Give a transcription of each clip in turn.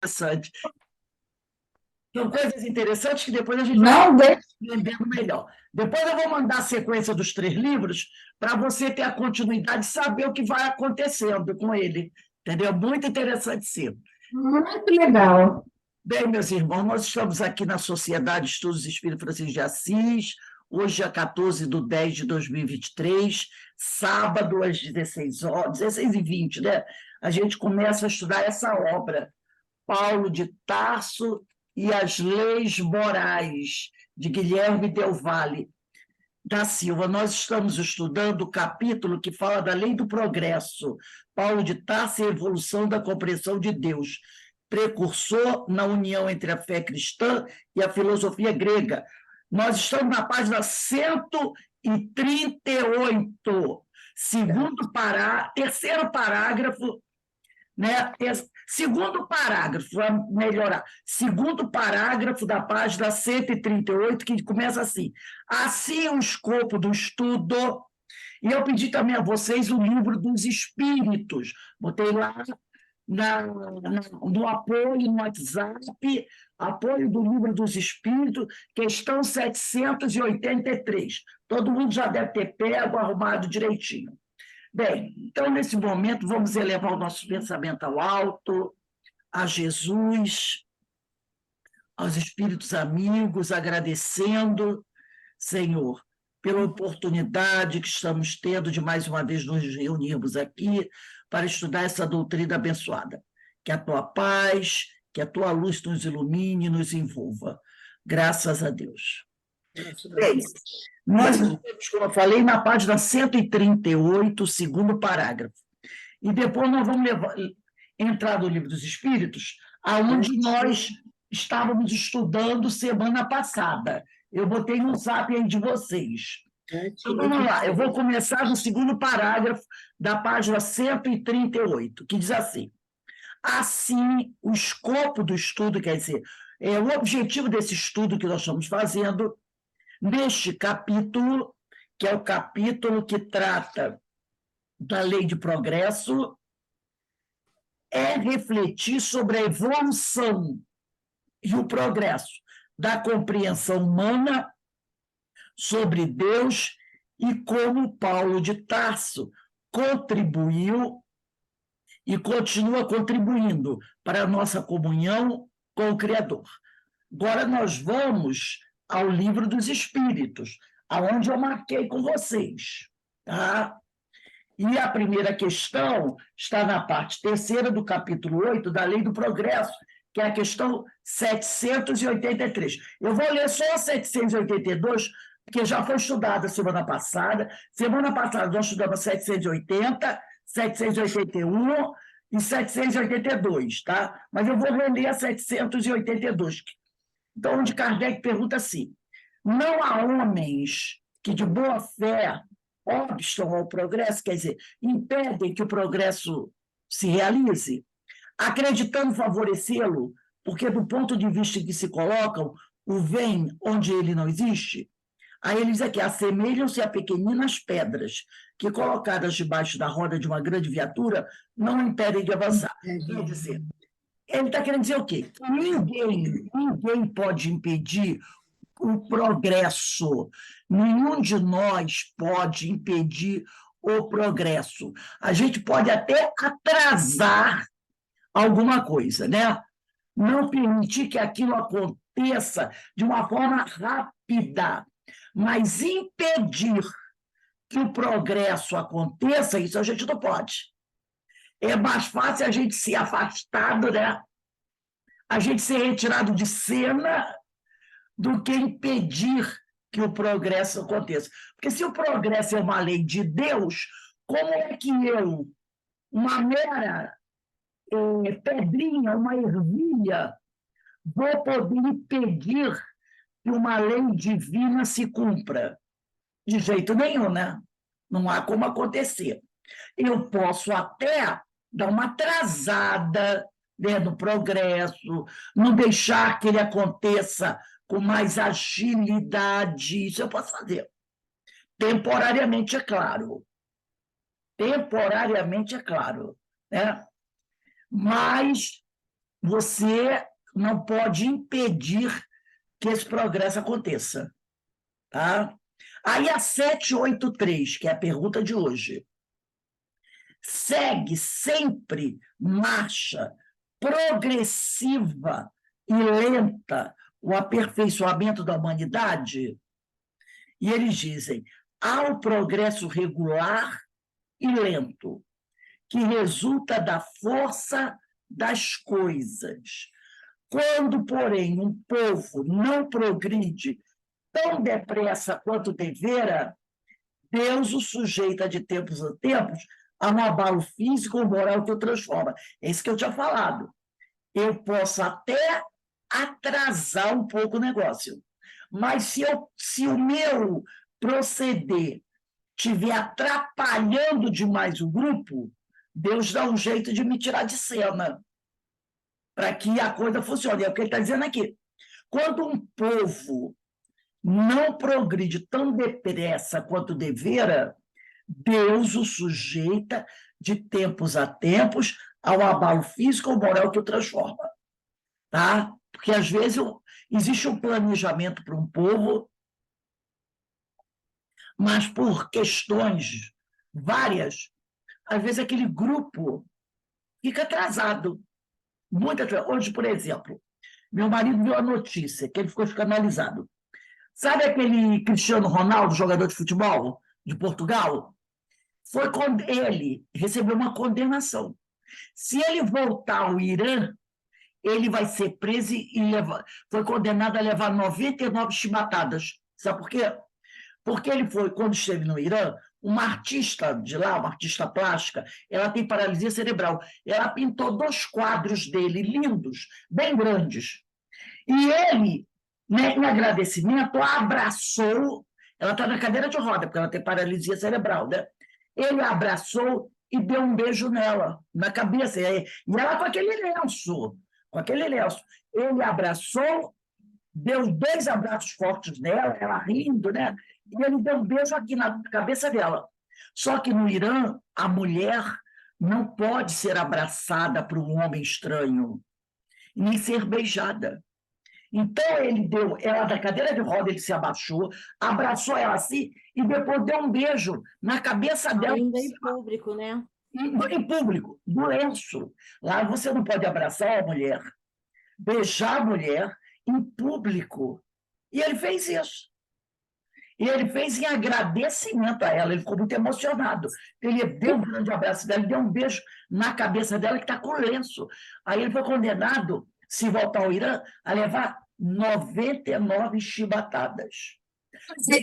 interessante. São coisas interessantes que depois a gente vai Não deixe. entendendo melhor. Depois eu vou mandar a sequência dos 3 livros para você ter a continuidade e saber o que vai acontecendo com ele. Entendeu? Muito interessante, sim. Muito legal. Bem, meus irmãos, nós estamos aqui na Sociedade de Estudos Espírito Francisco de Assis, hoje é 14/10/2023, sábado às 16 horas, 16h20, né? A gente começa a estudar essa obra, Paulo de Tarso e as Leis Morais, de Guilherme Del Valle da Silva. Nós estamos estudando o capítulo que fala da lei do progresso, Paulo de Tarso e a evolução da compreensão de Deus, precursor na união entre a fé cristã e a filosofia grega. Nós estamos na página 138, terceiro parágrafo, né? Segundo parágrafo, vamos melhorar. Segundo parágrafo da página 138, que começa assim: assim o escopo do estudo. E eu pedi também a vocês o livro dos Espíritos. Botei lá no apoio no WhatsApp, apoio do livro dos Espíritos, questão 783. Todo mundo já deve ter pego, arrumado direitinho. Bem, então, nesse momento, vamos elevar o nosso pensamento ao alto, a Jesus, aos espíritos amigos, agradecendo, Senhor, pela oportunidade que estamos tendo de mais uma vez nos reunirmos aqui para estudar essa doutrina abençoada. Que a tua paz, que a tua luz nos ilumine e nos envolva. Graças a Deus. Bem, nós estamos, como eu falei, na página 138, segundo parágrafo. E depois nós vamos entrar no Livro dos Espíritos, aonde nós estávamos estudando semana passada. Eu botei no zap aí de vocês. Então, vamos lá, eu vou começar no segundo parágrafo da página 138, que diz assim: assim, o escopo do estudo, quer dizer, o objetivo desse estudo que nós estamos fazendo, neste capítulo, que é o capítulo que trata da lei de progresso, é refletir sobre a evolução e o progresso da compreensão humana sobre Deus e como Paulo de Tarso contribuiu e continua contribuindo para a nossa comunhão com o Criador. Agora nós vamos ao Livro dos Espíritos, aonde eu marquei com vocês, tá? E a primeira questão está na parte terceira do capítulo 8 da Lei do Progresso, que é a questão 783. Eu vou ler só a 782, porque já foi estudada semana passada. Semana passada nós estudamos 780, 781 e 782, tá? Mas eu vou reler a 782. Então, onde Kardec pergunta assim: não há homens que de boa fé obstam ao progresso, quer dizer, impedem que o progresso se realize, acreditando favorecê-lo, porque do ponto de vista em que se colocam, o vem onde ele não existe. Aí ele diz aqui: assemelham-se a pequeninas pedras que, colocadas debaixo da roda de uma grande viatura, não impedem de avançar. Quer dizer, ele está querendo dizer o quê? Que ninguém pode impedir o progresso. Nenhum de nós pode impedir o progresso. A gente pode até atrasar alguma coisa, né? Não permitir que aquilo aconteça de uma forma rápida, mas impedir que o progresso aconteça, isso a gente não pode. É mais fácil a gente ser afastado, né? A gente ser retirado de cena do que impedir que o progresso aconteça. Porque se o progresso é uma lei de Deus, como é que eu, uma mera pedrinha, uma ervilha, vou poder impedir que uma lei divina se cumpra? De jeito nenhum, né? Não há como acontecer. Eu posso até dar uma atrasada, né, no progresso, não deixar que ele aconteça com mais agilidade. Isso eu posso fazer. Temporariamente, é claro. Temporariamente, é claro. Né? Mas você não pode impedir que esse progresso aconteça. Tá? Aí a 783, que é a pergunta de hoje, segue sempre marcha progressiva e lenta o aperfeiçoamento da humanidade? E eles dizem, há o progresso regular e lento, que resulta da força das coisas. Quando, porém, um povo não progride tão depressa quanto devera, Deus o sujeita de tempos a tempos a um abalo físico ou moral que o transforma. É isso que eu tinha falado. Eu posso até atrasar um pouco o negócio, mas se o meu proceder estiver atrapalhando demais o grupo, Deus dá um jeito de me tirar de cena, para que a coisa funcione. É o que ele está dizendo aqui. Quando um povo não progride tão depressa quanto devera, Deus o sujeita de tempos a tempos ao abalo físico ou moral que o transforma. Tá? Porque, às vezes, existe um planejamento para um povo, mas por questões várias, às vezes aquele grupo fica atrasado. Hoje, por exemplo, meu marido viu a notícia que ele ficou escandalizado. Sabe aquele Cristiano Ronaldo, jogador de futebol de Portugal? Ele recebeu uma condenação. Se ele voltar ao Irã, ele vai ser preso foi condenado a levar 99 chibatadas. Sabe por quê? Porque ele foi, quando esteve no Irã, uma artista de lá, uma artista plástica, ela tem paralisia cerebral. Ela pintou 2 quadros dele, lindos, bem grandes. E ele, né, em agradecimento, a abraçou. Ela está na cadeira de roda, porque ela tem paralisia cerebral, né? Ele a abraçou e deu um beijo nela, na cabeça. E ela com aquele lenço, Ele abraçou, deu 2 abraços fortes nela, ela rindo, né? E ele deu um beijo aqui na cabeça dela. Só que no Irã, a mulher não pode ser abraçada por um homem estranho, nem ser beijada. Então, ele deu ela da cadeira de roda, ele se abaixou, abraçou ela assim e depois deu um beijo na cabeça dela. Ainda em público, né? Em público, no lenço. Lá você não pode abraçar a mulher, beijar a mulher em público. E ele fez isso. E ele fez em agradecimento a ela, ele ficou muito emocionado. Ele deu um grande abraço dela, deu um beijo na cabeça dela, que está com lenço. Aí ele foi condenado, se voltar ao Irã, a levar 99 chibatadas.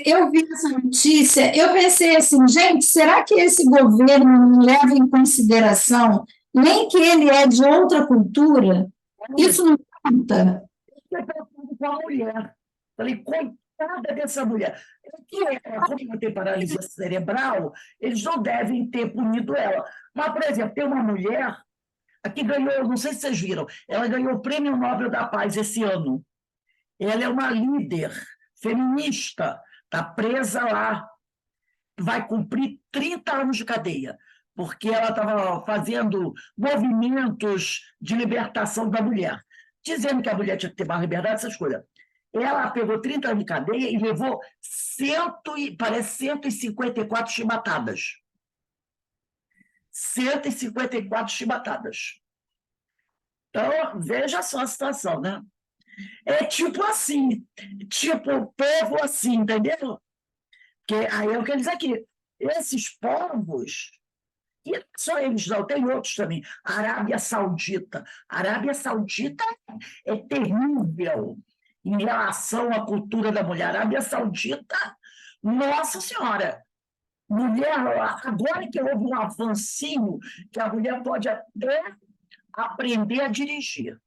Eu vi essa notícia, eu pensei assim, gente, será que esse governo não leva em consideração nem que ele é de outra cultura? Isso não conta. Eu preocupo com a mulher. Falei, coitada dessa mulher. Como ela tem paralisia cerebral, eles não devem ter punido ela. Mas, por exemplo, tem uma mulher que ganhou, não sei se vocês viram, ela ganhou o Prêmio Nobel da Paz esse ano. Ela é uma líder feminista, está presa lá, vai cumprir 30 anos de cadeia, porque ela estava fazendo movimentos de libertação da mulher, dizendo que a mulher tinha que ter mais liberdade, essas coisas. Ela pegou 30 anos de cadeia e levou 154 chibatadas. 154 chibatadas. Então, veja só a situação, né? É tipo assim, tipo o povo assim, entendeu? Que aí é o que eles aqui. Esses povos, e não só eles não, tem outros também. Arábia Saudita. A Arábia Saudita é terrível em relação à cultura da mulher. A Arábia Saudita, nossa senhora, mulher, agora que houve um avancinho, que a mulher pode até aprender a dirigir,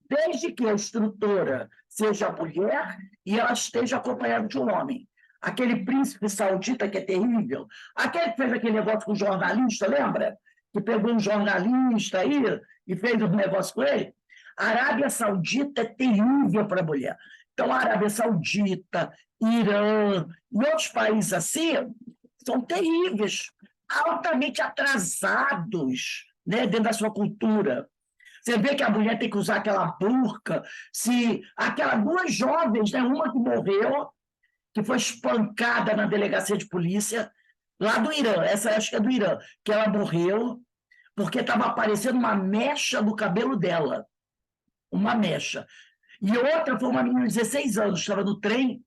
desde que a instrutora seja mulher e ela esteja acompanhada de um homem. Aquele príncipe saudita que é terrível, aquele que fez aquele negócio com o jornalista, lembra? Que pegou um jornalista aí e fez um negócio com ele. A Arábia Saudita é terrível para a mulher. Então, a Arábia Saudita, Irã e outros países assim são terríveis, altamente atrasados, né, dentro da sua cultura. Você vê que a mulher tem que usar aquela burca. Se aquelas duas jovens, né, uma que morreu, que foi espancada na delegacia de polícia, lá do Irã, essa acho que é do Irã, que ela morreu porque estava aparecendo uma mecha no cabelo dela. Uma mecha. E outra foi uma menina de 16 anos, estava no trem,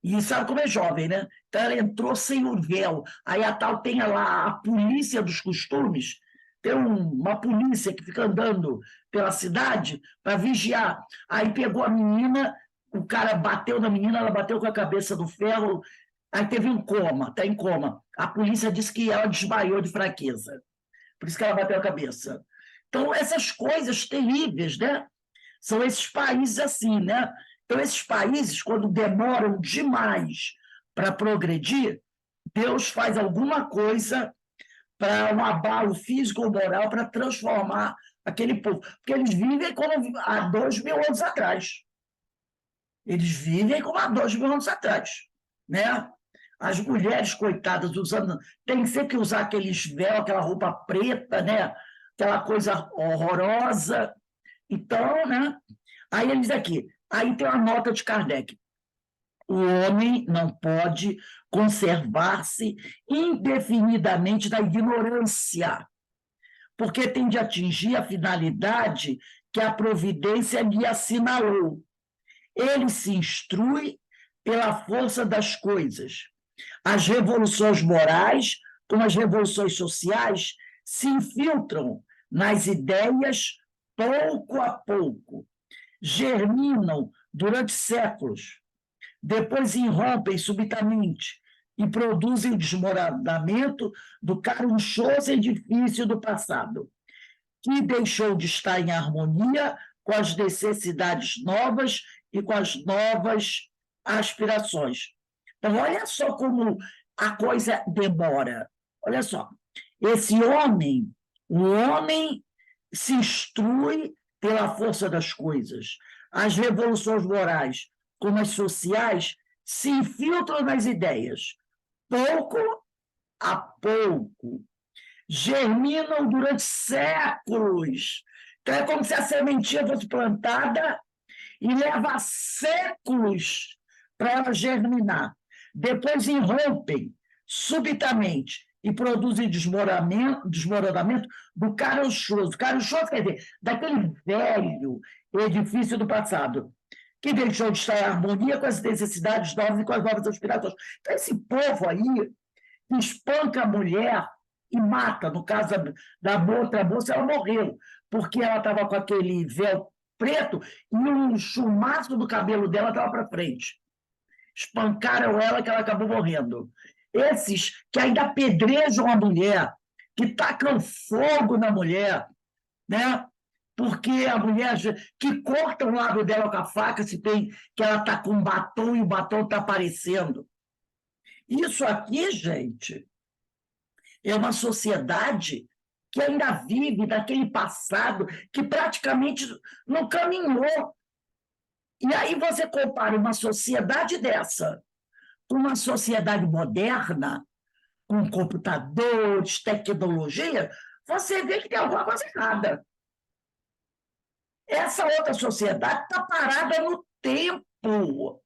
e sabe como é jovem, né? Então ela entrou sem o véu. Aí a tal tem lá a polícia dos costumes, tem uma polícia que fica andando pela cidade para vigiar. Aí pegou a menina, o cara bateu na menina, ela bateu com a cabeça no ferro, aí teve um coma, está em coma. A polícia disse que ela desmaiou de fraqueza, por isso que ela bateu a cabeça. Então, essas coisas terríveis, né? São esses países assim, né? Então, esses países, quando demoram demais para progredir, Deus faz alguma coisa para um abalo físico ou moral para transformar aquele povo. Porque eles vivem como há 2.000 anos atrás. Eles vivem como há 2.000 anos atrás, né? As mulheres, coitadas, usando... Tem sempre que usar aqueles véus, aquela roupa preta, né? Aquela coisa horrorosa. Então, né? Aí eles aqui, aí tem uma nota de Kardec. O homem não pode conservar-se indefinidamente na ignorância, porque tem de atingir a finalidade que a providência lhe assinalou. Ele se instrui pela força das coisas. As revoluções morais, como as revoluções sociais, se infiltram nas ideias pouco a pouco, germinam durante séculos, depois irrompem subitamente e produzem o desmoronamento do carunchoso edifício do passado, que deixou de estar em harmonia com as necessidades novas e com as novas aspirações. Então, olha só como a coisa demora. Olha só, o homem se instrui pela força das coisas. As revoluções morais, como as sociais, se infiltram nas ideias, pouco a pouco, germinam durante séculos. Então, é como se a sementinha fosse plantada e leva séculos para ela germinar. Depois irrompem subitamente e produzem desmoronamento do carunchoso. Carunchoso quer dizer, daquele velho edifício do passado, que deixou de estar em harmonia com as necessidades novas e com as novas aspirações. Então, esse povo aí que espanca a mulher e mata, no caso da outra moça, ela morreu, porque ela estava com aquele véu preto e um chumaço do cabelo dela estava para frente. Espancaram ela que ela acabou morrendo. Esses que ainda apedrejam a mulher, que tacam fogo na mulher, né? Porque a mulher que corta o lado dela com a faca, se tem que ela está com batom e o batom está aparecendo. Isso aqui, gente, é uma sociedade que ainda vive daquele passado que praticamente não caminhou. E aí você compara uma sociedade dessa com uma sociedade moderna, com computadores, tecnologia, você vê que tem alguma coisa errada. Essa outra sociedade está parada no tempo.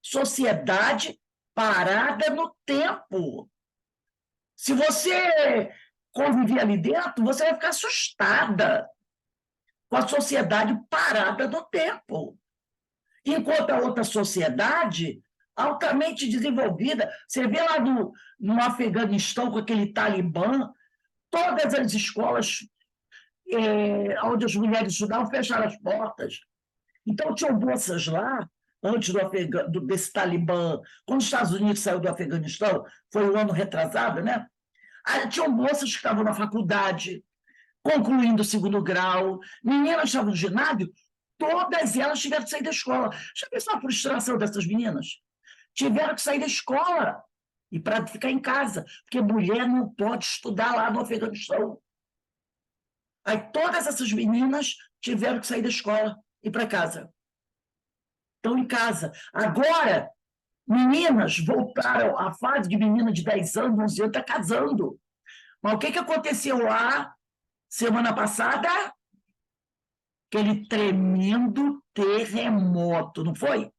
Sociedade parada no tempo. Se você conviver ali dentro, você vai ficar assustada com a sociedade parada no tempo. Enquanto a outra sociedade, altamente desenvolvida, você vê lá no Afeganistão, com aquele Talibã, todas as escolas onde as mulheres estudavam fecharam as portas. Então, tinham moças lá, antes desse Talibã, quando os Estados Unidos saiu do Afeganistão, foi um ano retrasado, né? Aí, tinham moças que estavam na faculdade, concluindo o segundo grau, meninas estavam no ginásio, todas elas tiveram que sair da escola. Já pensou a frustração dessas meninas? Tiveram que sair da escola e para ficar em casa, porque mulher não pode estudar lá no Afeganistão. Aí todas essas meninas tiveram que sair da escola e ir para casa. Estão em casa. Agora, meninas voltaram à fase de menina de 10 anos, 11 anos, está casando. Mas o que aconteceu lá semana passada? aquele tremendo terremoto, não foi?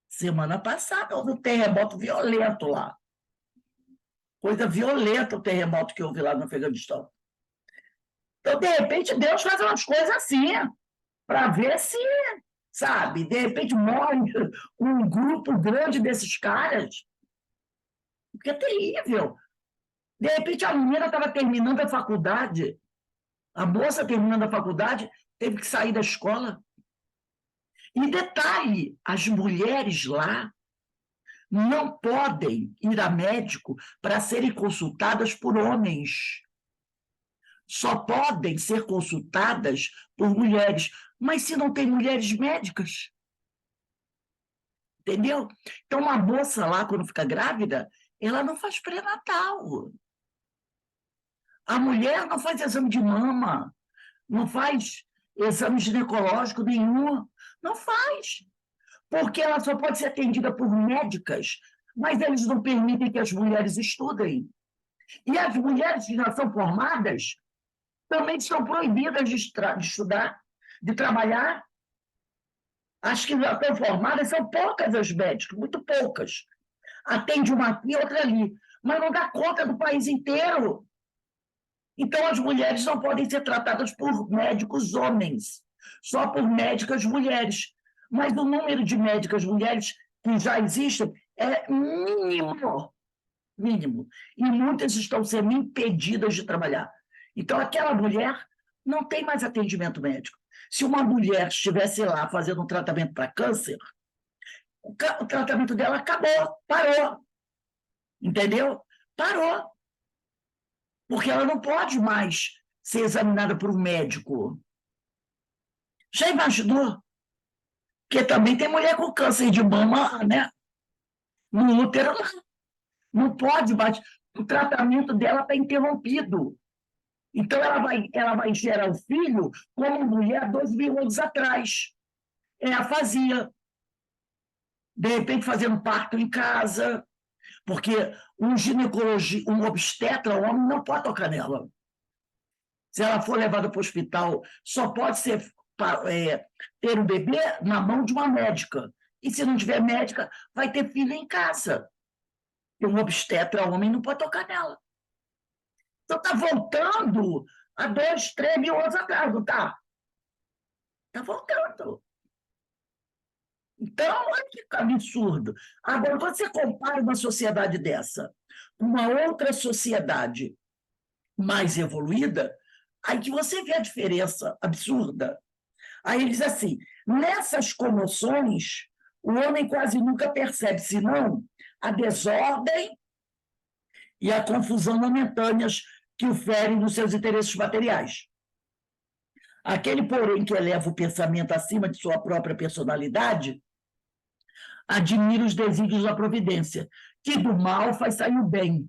Semana passada houve um terremoto violento lá. Coisa violenta o terremoto que houve lá no Afeganistão. Então, de repente, Deus faz umas coisas assim, para ver se, sabe, de repente morre um grupo grande desses caras, porque é terrível. De repente, a menina estava terminando a faculdade, a moça terminando a faculdade, teve que sair da escola. E detalhe, as mulheres lá não podem ir a médico para serem consultadas por homens. Só podem ser consultadas por mulheres. Mas se não tem mulheres médicas, entendeu? Então, uma moça lá, quando fica grávida, ela não faz pré-natal. A mulher não faz exame de mama, não faz exame ginecológico nenhum, não faz. Porque ela só pode ser atendida por médicas, mas eles não permitem que as mulheres estudem. E as mulheres que já são formadas também são proibidas de estudar, de trabalhar. As que já estão formadas são poucas as médicas, muito poucas. Atende uma aqui e outra ali, mas não dá conta do país inteiro. Então, as mulheres não podem ser tratadas por médicos homens, só por médicas mulheres. Mas o número de médicas mulheres que já existem é mínimo, mínimo. E muitas estão sendo impedidas de trabalhar. Então, aquela mulher não tem mais atendimento médico. Se uma mulher estivesse lá fazendo um tratamento para câncer, o tratamento dela acabou, parou. Entendeu? Parou. Porque ela não pode mais ser examinada por um médico. Já imaginou? Porque também tem mulher com câncer de mama, né? No útero, não pode mais. O tratamento dela está interrompido. Então, ela vai gerar o filho como mulher 2.000 anos atrás. Ela fazia. De repente, fazendo parto em casa, porque um obstetra, um homem, não pode tocar nela. Se ela for levada para o hospital, só pode ter um bebê na mão de uma médica. E se não tiver médica, vai ter filho em casa. E um obstetra, homem, não pode tocar nela. Então está voltando a 2, 3 mil anos atrás, não está? Está voltando. Então, olha que absurdo. Agora, quando você compara uma sociedade dessa com uma outra sociedade mais evoluída, aí que você vê a diferença absurda. Aí ele diz assim, nessas comoções, o homem quase nunca percebe, senão a desordem e a confusão momentâneas que o ferem nos seus interesses materiais. Aquele, porém, que eleva o pensamento acima de sua própria personalidade, admira os desígnios da providência, que do mal faz sair o bem.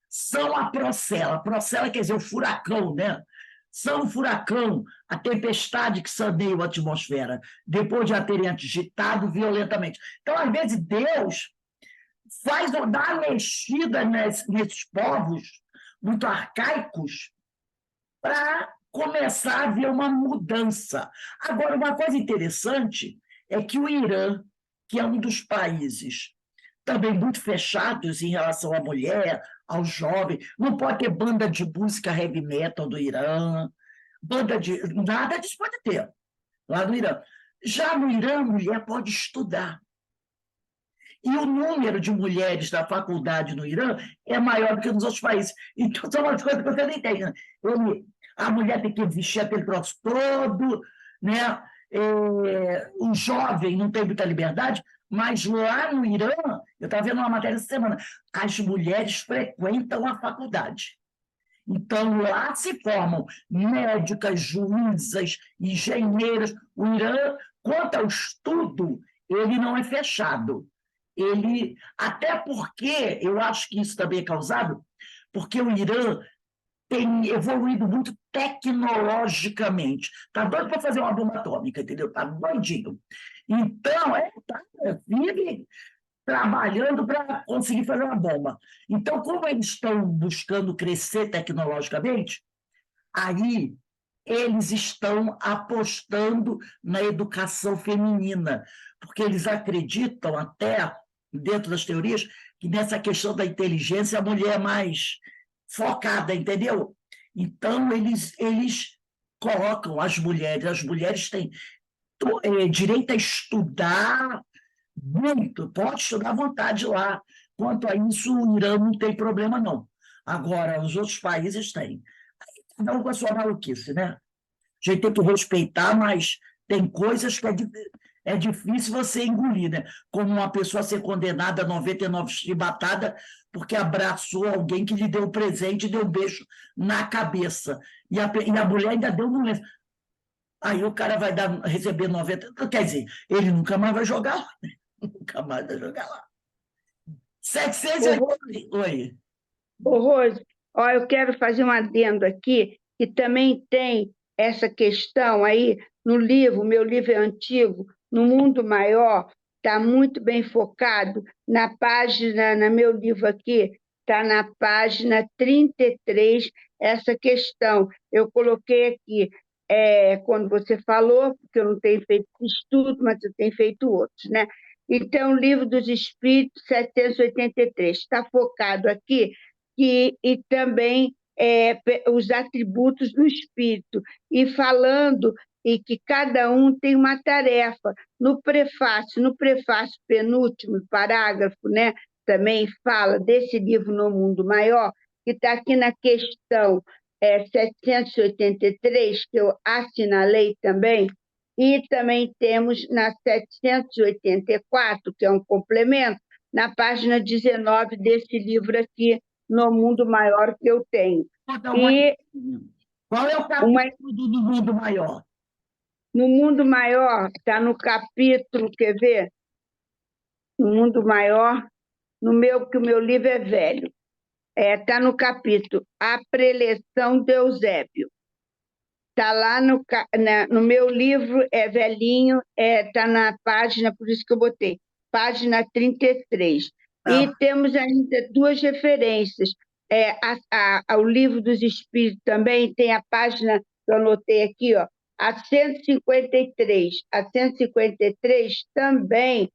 São a procela quer dizer o furacão, né? São o furacão, a tempestade que saneia a atmosfera, depois de a terem agitado violentamente. Então, às vezes, Deus faz dar mexida nesses povos muito arcaicos para começar a haver uma mudança. Agora, uma coisa interessante é que o Irã, que é um dos países também muito fechados em relação à mulher, ao jovem, não pode ter banda de música heavy metal do Irã, nada disso pode ter lá no Irã. Já no Irã, a mulher pode estudar. E o número de mulheres da faculdade no Irã é maior do que nos outros países. Então, são umas coisas que você não entende. Né? A mulher tem que vestir aquele troço todo, né? O jovem não tem muita liberdade, mas lá no Irã, eu estava vendo uma matéria essa semana, as mulheres frequentam a faculdade. Então, lá se formam médicas, juízas, engenheiras. O Irã, quanto ao estudo, ele não é fechado. Até porque, eu acho que isso também é causado, porque o Irã tem evoluído muito tecnologicamente. Está doido para fazer uma bomba atômica, entendeu? Está doidinho. Então, vive trabalhando para conseguir fazer uma bomba. Então, como eles estão buscando crescer tecnologicamente, aí eles estão apostando na educação feminina, porque eles acreditam até, dentro das teorias, que nessa questão da inteligência a mulher é mais focada, entendeu? Então, eles colocam as mulheres têm direito a estudar muito, pode estudar à vontade lá. Quanto a isso, o Irã não tem problema, não. Agora, os outros países têm. Não com a sua maluquice, né? A gente tem que respeitar, mas tem coisas que é difícil você engolir, né? Como uma pessoa ser condenada a 99 chibatadas porque abraçou alguém que lhe deu um presente e deu um beijo na cabeça. E a mulher ainda deu no lenço. Aí o cara vai receber 90. Quer dizer, ele nunca mais vai jogar lá. Nunca mais vai jogar lá. Ô, 780. Oi. Rose, ó, eu quero fazer um adendo aqui, que também tem essa questão aí no livro, meu livro é antigo, No Mundo Maior, está muito bem focado na página, no meu livro aqui, está na página 33, essa questão. Eu coloquei aqui, quando você falou, porque eu não tenho feito esse estudo, mas eu tenho feito outros, né? Então, o Livro dos Espíritos, 783, está focado aqui e também os atributos do espírito, e falando e que cada um tem uma tarefa. No prefácio penúltimo parágrafo, né, também fala desse livro No Mundo Maior, que está aqui na questão 783, que eu assinalei também, e também temos na 784, que é um complemento, na página 19 desse livro aqui, No Mundo Maior, que eu tenho. E Qual é o capítulo do mundo maior? No Mundo Maior, está no capítulo, quer ver? No Mundo Maior, que o meu livro é velho. Está no capítulo A Preleção de Eusébio. Está lá no meu livro, é velhinho, está na página, por isso que eu botei, página 33. E temos ainda duas referências. O Livro dos Espíritos também tem a página que eu anotei aqui, ó, a 153. A 153 também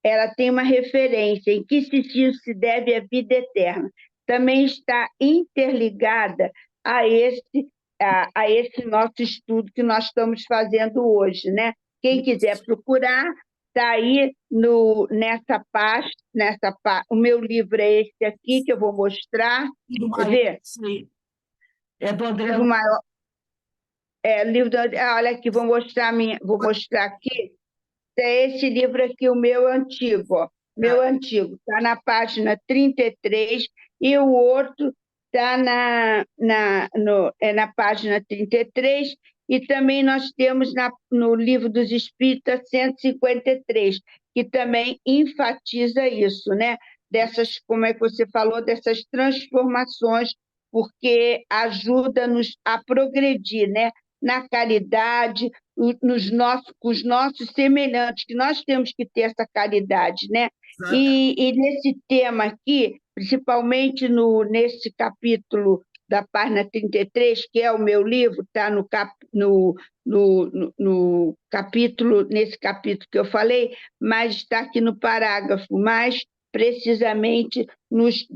ela tem uma referência em que se deve à vida eterna. Também está interligada a esse nosso estudo que nós estamos fazendo hoje, né? Quem quiser procurar, está aí nessa pasta. O meu livro é esse aqui, que eu vou mostrar. Quer ver? Sim. É do André. Livro maior. Olha aqui, vou mostrar aqui. É esse livro aqui, o meu antigo, ó. Meu antigo, está na página 33, e o outro está na página 33, e também nós temos no Livro dos Espíritos 153, que também enfatiza isso, né? Como é que você falou, dessas transformações, porque ajuda-nos a progredir, né? Na caridade, com os nossos semelhantes, que nós temos que ter essa caridade, né? E nesse tema aqui, principalmente nesse capítulo da página 33, que é o meu livro, está no capítulo, nesse capítulo que eu falei, mas está aqui no parágrafo, mais precisamente nos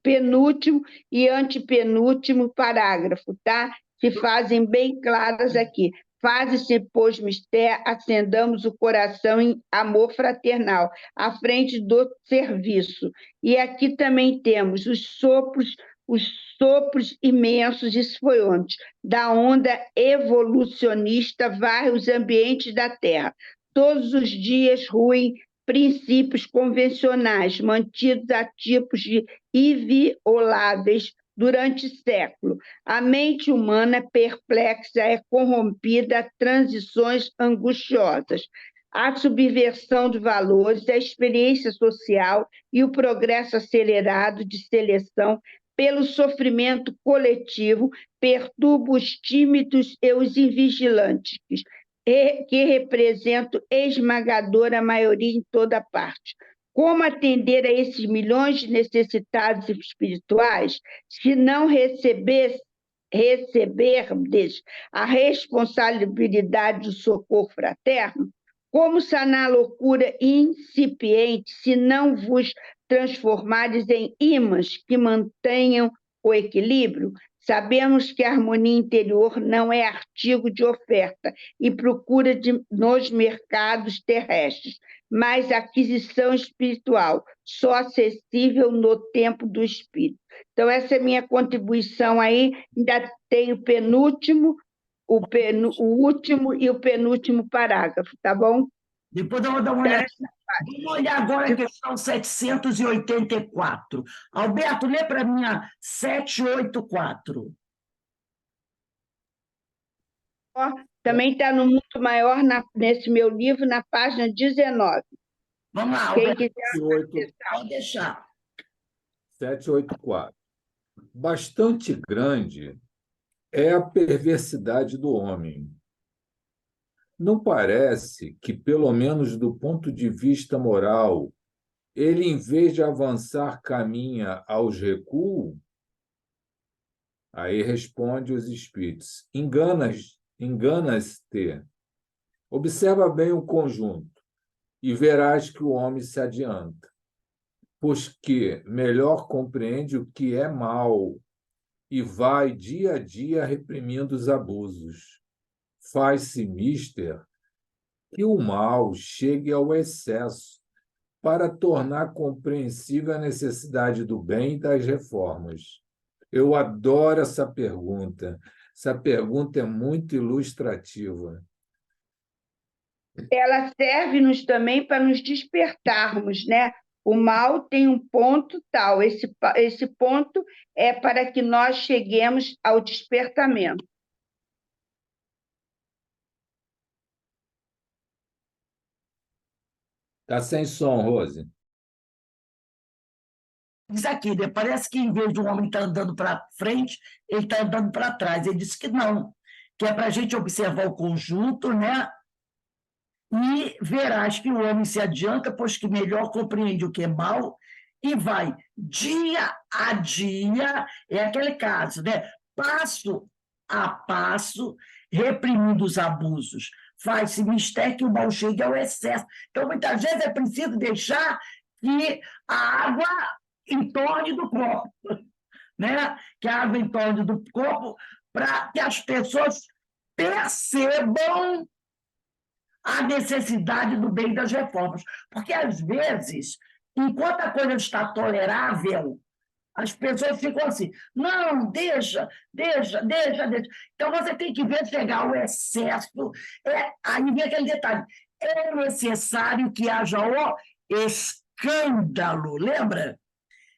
penúltimo e antepenúltimo parágrafo, tá? Que fazem bem claras aqui. Faze-se, pois, mistério, acendamos o coração em amor fraternal, à frente do serviço. E aqui também temos os sopros imensos, isso foi ontem, da onda evolucionista varre os ambientes da Terra. Todos os dias ruem princípios convencionais, mantidos a tipos de invioláveis durante séculos. A mente humana perplexa é corrompida a transições angustiosas. A subversão de valores, a experiência social e o progresso acelerado de seleção pelo sofrimento coletivo perturba os tímidos e os invigilantes, que representam esmagadora maioria em toda parte. Como atender a esses milhões de necessitados espirituais se não receber receberdes a responsabilidade do socorro fraterno? Como sanar a loucura incipiente se não vos transformares em imãs que mantenham o equilíbrio? Sabemos que a harmonia interior não é artigo de oferta e procura nos mercados terrestres, mas aquisição espiritual, só acessível no tempo do espírito. Então, essa é a minha contribuição aí. Ainda tem o penúltimo, o último e o penúltimo parágrafo, tá bom? Depois eu vou dar uma olhada. Vamos olhar agora a questão 784. Alberto, lê para mim a 784. Também está no Mundo Maior, nesse meu livro, na página 19. Vamos lá, Quem Alberto. quiser Pode deixar. 784. Bastante grande é a perversidade do homem. Não parece que, pelo menos do ponto de vista moral, ele, em vez de avançar, caminha aos recuos? Aí responde os espíritos: enganas-te. Observa bem o conjunto e verás que o homem se adianta, pois que melhor compreende o que é mal e vai dia a dia reprimindo os abusos. Faz-se mister que o mal chegue ao excesso para tornar compreensível a necessidade do bem e das reformas. Eu adoro essa pergunta. Essa pergunta é muito ilustrativa. Ela serve-nos também para nos despertarmos, né? O mal tem um ponto tal, esse ponto é para que nós cheguemos ao despertamento. Está sem som, Rose. Diz aqui, né? Parece que em vez de um homem estar andando para frente, ele está andando para trás. Ele disse que não, que é para a gente observar o conjunto, né? E verás que o homem se adianta, pois que melhor compreende o que é mal, e vai dia a dia, é aquele caso, né? Passo a passo, reprimindo os abusos. Faz-se mistério que o mal chegue ao excesso. Então, muitas vezes é preciso deixar que a água entorne do corpo, né? Que a água entorne do corpo para que as pessoas percebam a necessidade do bem das reformas. Porque, às vezes, enquanto a coisa está tolerável, as pessoas ficam assim, não, deixa. Então, você tem que ver chegar ao excesso. Aí vem aquele detalhe, é necessário que haja o escândalo, lembra?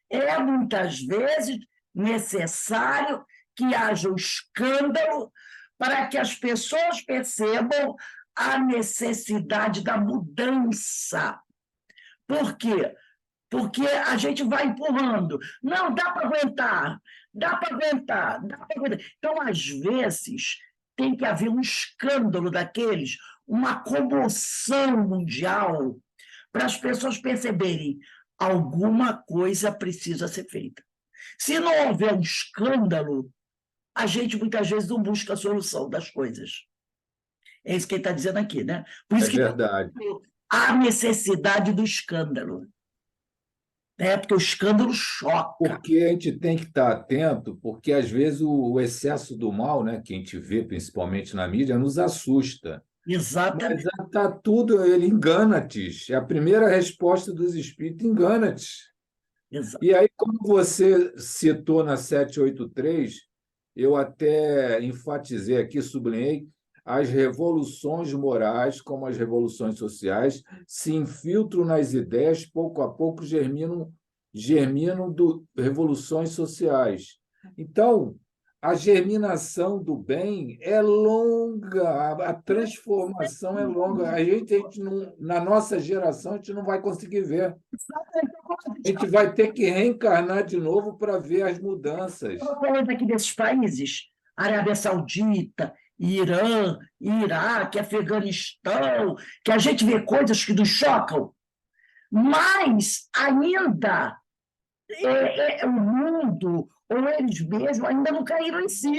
É, muitas vezes, necessário que haja o escândalo para que as pessoas percebam a necessidade da mudança. Por quê? Porque a gente vai empurrando. Não, dá para aguentar, dá para aguentar. Então, às vezes, tem que haver um escândalo daqueles, uma comoção mundial, para as pessoas perceberem alguma coisa precisa ser feita. Se não houver um escândalo, a gente muitas vezes não busca a solução das coisas. É isso que ele está dizendo aqui, né? Por isso É verdade. há necessidade do escândalo. Porque o escândalo choca. Porque a gente tem que estar atento, porque às vezes o excesso do mal, né, que a gente vê principalmente na mídia, nos assusta. Exatamente. Mas está tudo, ele engana-te. É a primeira resposta dos espíritos, engana-te. E aí, como você citou na 783, eu até enfatizei aqui, sublinhei, as revoluções morais, como as revoluções sociais, se infiltram nas ideias, pouco a pouco germinam revoluções sociais. Então, a germinação do bem é longa, a transformação é longa. A gente não, na nossa geração, a gente não vai conseguir ver. A gente vai ter que reencarnar de novo para ver as mudanças. Estou falando aqui desses países, Arábia Saudita, Irã, Iraque, Afeganistão, que a gente vê coisas que nos chocam, mas ainda o mundo, ou eles mesmos, ainda não caíram em si.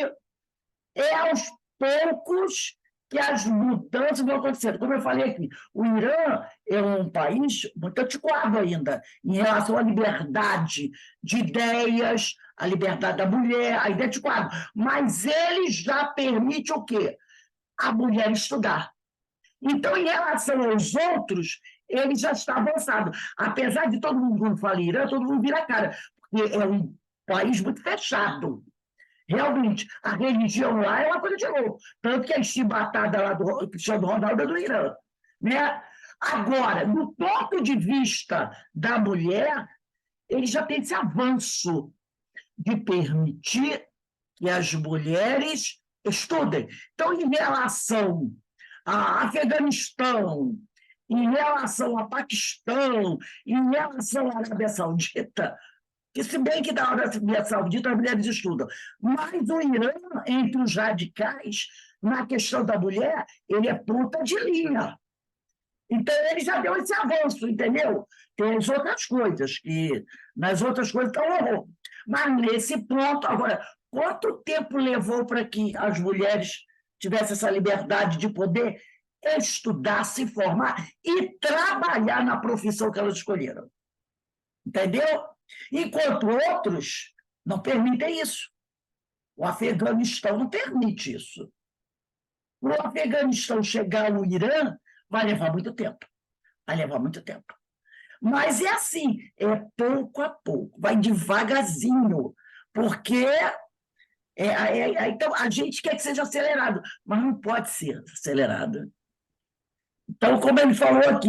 É aos poucos que as mudanças vão acontecendo. Como eu falei aqui, o Irã é um país muito antiquado ainda, em relação à liberdade de ideias, à liberdade da mulher, ainda é antiquado. Mas ele já permite o quê? A mulher estudar. Então, em relação aos outros, ele já está avançado. Apesar de todo mundo, quando fala Irã, todo mundo vira a cara, porque é um país muito fechado. Realmente, a religião lá é uma coisa de louco. Tanto que a chibatada lá do Cristiano Ronaldo é do Irã. Né? Agora, do ponto de vista da mulher, ele já tem esse avanço de permitir que as mulheres estudem. Então, em relação a Afeganistão, em relação a Paquistão, em relação à Arábia Saudita, que se bem que na Arábia Saudita as mulheres estudam, mas o Irã, entre os radicais, na questão da mulher, ele é ponta de linha. Então, ele já deu esse avanço, entendeu? Tem as outras coisas, que nas outras coisas estão horror. Mas nesse ponto, agora, quanto tempo levou para que as mulheres tivessem essa liberdade de poder estudar, se formar e trabalhar na profissão que elas escolheram? Entendeu? Enquanto outros não permitem isso. O Afeganistão não permite isso. Para o Afeganistão chegar ao Irã, vai levar muito tempo. Vai levar muito tempo. Mas é assim, é pouco a pouco, vai devagarzinho, porque então, a gente quer que seja acelerado, mas não pode ser acelerado. Então, como ele falou aqui,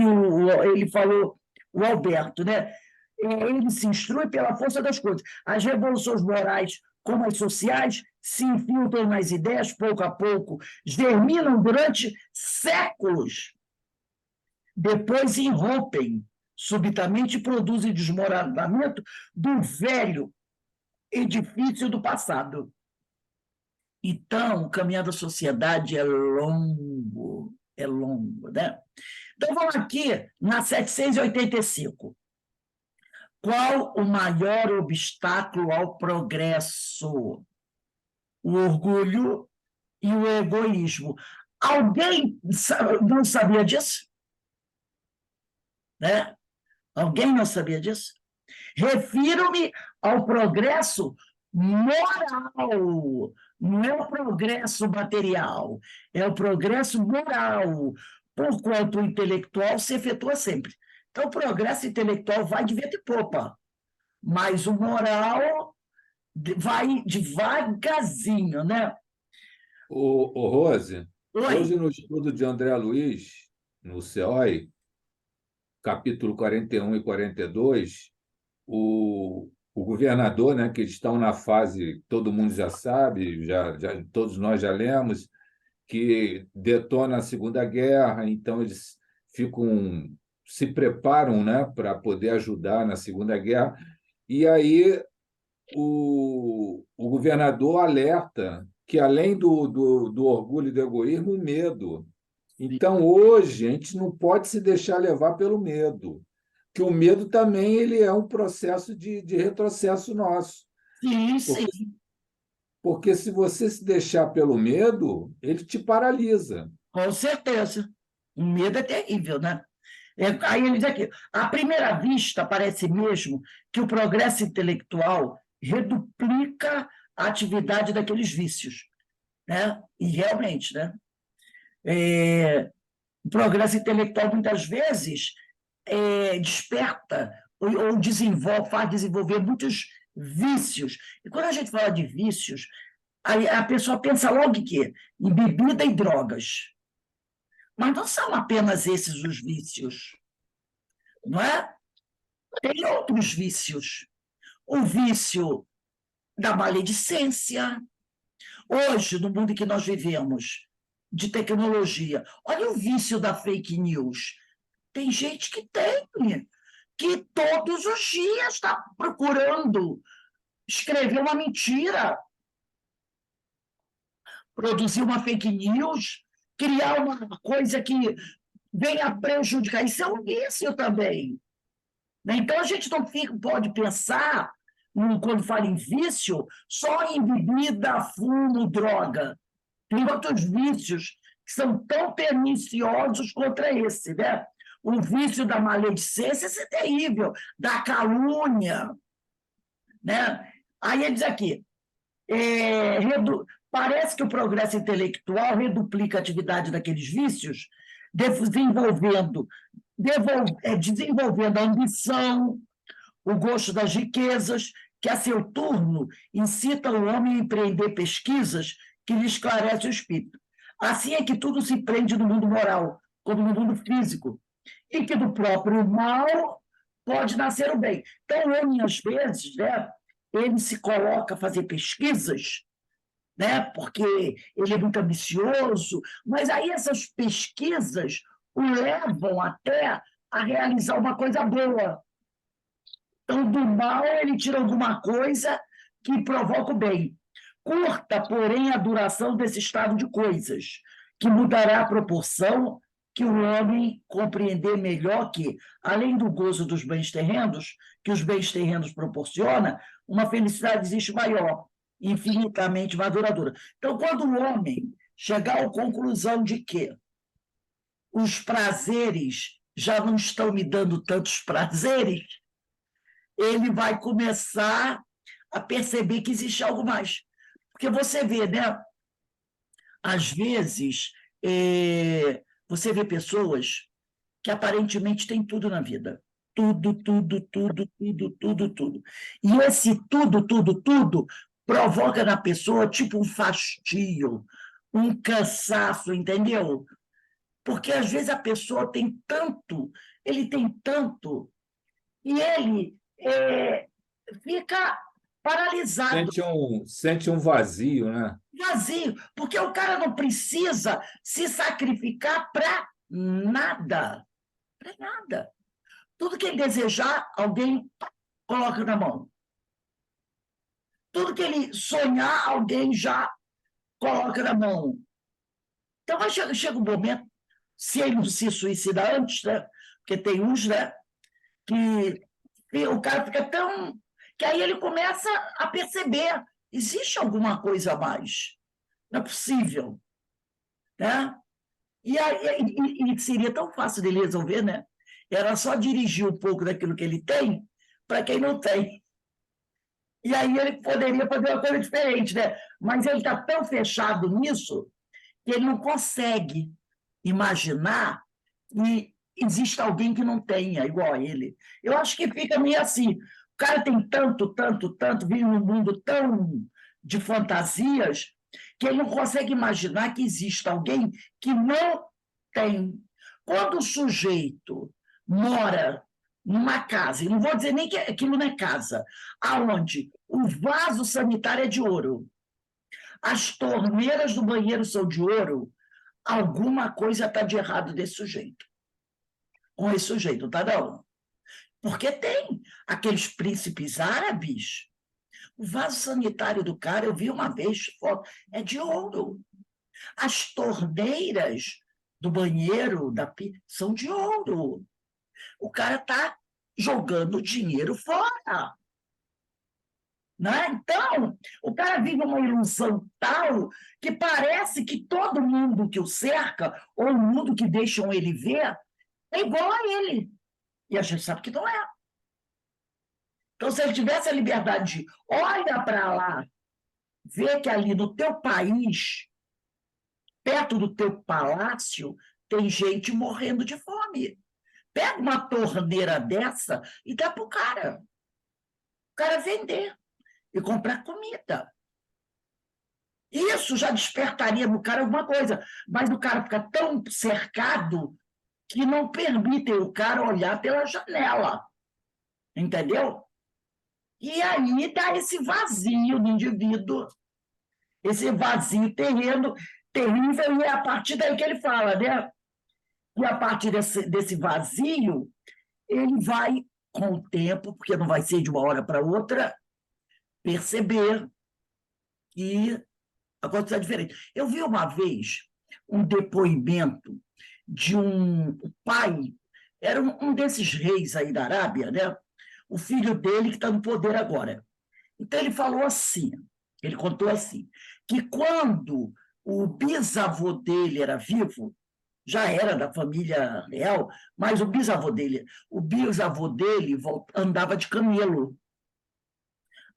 ele falou, o Alberto, né? Ele se instrui pela força das coisas. As revoluções morais, como as sociais, se infiltram nas ideias pouco a pouco, germinam durante séculos, depois irrompem subitamente e produzem desmoronamento do velho edifício do passado. Então, o caminho da sociedade é longo, né? Então, vamos aqui na 785. Qual o maior obstáculo ao progresso? O orgulho e o egoísmo. Alguém não sabia disso? Né? Alguém não sabia disso? Refiro-me ao progresso moral, não é o progresso material, é o progresso moral, porquanto o intelectual se efetua sempre. Então, o progresso intelectual vai de vento e popa, mas o moral vai devagarzinho, né? Rose, Oi. hoje no estudo de André Luiz, no CEOI, capítulo 41 e 42, o governador, né, que eles estão na fase, todo mundo já sabe, todos nós já lemos, que detona a Segunda Guerra, então eles se preparam, né, para poder ajudar na Segunda Guerra, e aí o governador alerta que, além do orgulho e do egoísmo, o medo. Então, hoje, a gente não pode se deixar levar pelo medo, que o medo também ele é um processo de retrocesso nosso. Sim, sim. Porque se você se deixar pelo medo, ele te paralisa. Com certeza. O medo é terrível, né? Aí ele diz aqui, à primeira vista, parece mesmo que o progresso intelectual reduplica a atividade daqueles vícios. Né? E realmente, né? O progresso intelectual, muitas vezes, desperta ou desenvolve, faz desenvolver muitos vícios. E quando a gente fala de vícios, a pessoa pensa logo em quê? Em bebida e drogas. Mas não são apenas esses os vícios, não é? Tem outros vícios. O vício da maledicência. Hoje, no mundo em que nós vivemos, de tecnologia, olha o vício da fake news. Tem gente que todos os dias está procurando escrever uma mentira, produzir uma fake news, criar uma coisa que venha prejudicar. Isso é um vício também. Então, a gente não pode pensar, quando fala em vício, só em bebida, fumo, droga. Tem outros vícios que são tão perniciosos contra esse, né? O vício da maledicência, esse é terrível, da calúnia, né? Aí ele diz aqui, parece que o progresso intelectual reduplica a atividade daqueles vícios, desenvolvendo a ambição, o gosto das riquezas, que, a seu turno, incita o homem a empreender pesquisas que lhe esclarecem o espírito. Assim é que tudo se prende no mundo moral, como no mundo físico, e que do próprio mal pode nascer o bem. Então, o homem, às vezes, né, ele se coloca a fazer pesquisas, né, porque ele é muito ambicioso, mas aí essas pesquisas o levam até a realizar uma coisa boa. Então, do mal, ele tira alguma coisa que provoca o bem. Curta, porém, a duração desse estado de coisas, que mudará a proporção que o homem compreender melhor que, além do gozo dos bens terrenos, que os bens terrenos proporcionam, uma felicidade existe maior, infinitamente mais duradoura. Então, quando o homem chegar à conclusão de que os prazeres já não estão me dando tantos prazeres, ele vai começar a perceber que existe algo mais. Porque você vê, né? Às vezes, você vê pessoas que aparentemente têm tudo na vida. Tudo, tudo, tudo, tudo, tudo, tudo. E esse tudo, tudo, tudo provoca na pessoa tipo um fastio, um cansaço, entendeu? Porque às vezes a pessoa tem tanto, ele tem tanto, e ele fica paralisado, Sente um vazio, né? vazio, porque o cara não precisa se sacrificar para nada, para nada. Tudo que ele desejar, alguém coloca na mão. Tudo que ele sonhar, alguém já coloca na mão. Então, chega um momento, se ele não se suicida antes, né? Porque tem uns, né, que o cara fica tão... que aí ele começa a perceber, existe alguma coisa a mais. Não é possível. Né? E seria tão fácil dele resolver, né? Era só dirigir um pouco daquilo que ele tem para quem não tem. E aí ele poderia fazer uma coisa diferente, né? Mas ele está tão fechado nisso que ele não consegue imaginar que existe alguém que não tenha igual a ele. Eu acho que fica meio assim. O cara tem tanto, tanto, tanto, vive num mundo tão de fantasias que ele não consegue imaginar que existe alguém que não tem. Quando o sujeito mora numa casa, e não vou dizer nem que aquilo não é casa, aonde o vaso sanitário é de ouro, as torneiras do banheiro são de ouro, alguma coisa está de errado desse sujeito. Com esse sujeito, tá não? Porque tem aqueles príncipes árabes, o vaso sanitário do cara, eu vi uma vez, é de ouro. As torneiras do banheiro são de ouro. O cara está jogando dinheiro fora. Né? Então, o cara vive uma ilusão tal que parece que todo mundo que o cerca, ou o mundo que deixam ele ver, é igual a ele. E a gente sabe que não é. Então, se ele tivesse a liberdade de olha para lá, ver que ali no teu país, perto do teu palácio, tem gente morrendo de fome. Pega uma torneira dessa e dá para o cara vender e comprar comida. Isso já despertaria no cara alguma coisa, mas o cara fica tão cercado que não permite o cara olhar pela janela. Entendeu? E aí dá esse vazio no indivíduo, esse vazio terrível, e é a partir daí que ele fala, né? E a partir desse vazio, ele vai, com o tempo, porque não vai ser de uma hora para outra, perceber que a coisa está diferente. Eu vi uma vez um depoimento de um pai, era um desses reis aí da Arábia, né? O filho dele que está no poder agora. Então, ele falou assim, ele contou assim, que quando o bisavô dele era vivo, já era da família real, mas o bisavô dele andava de camelo.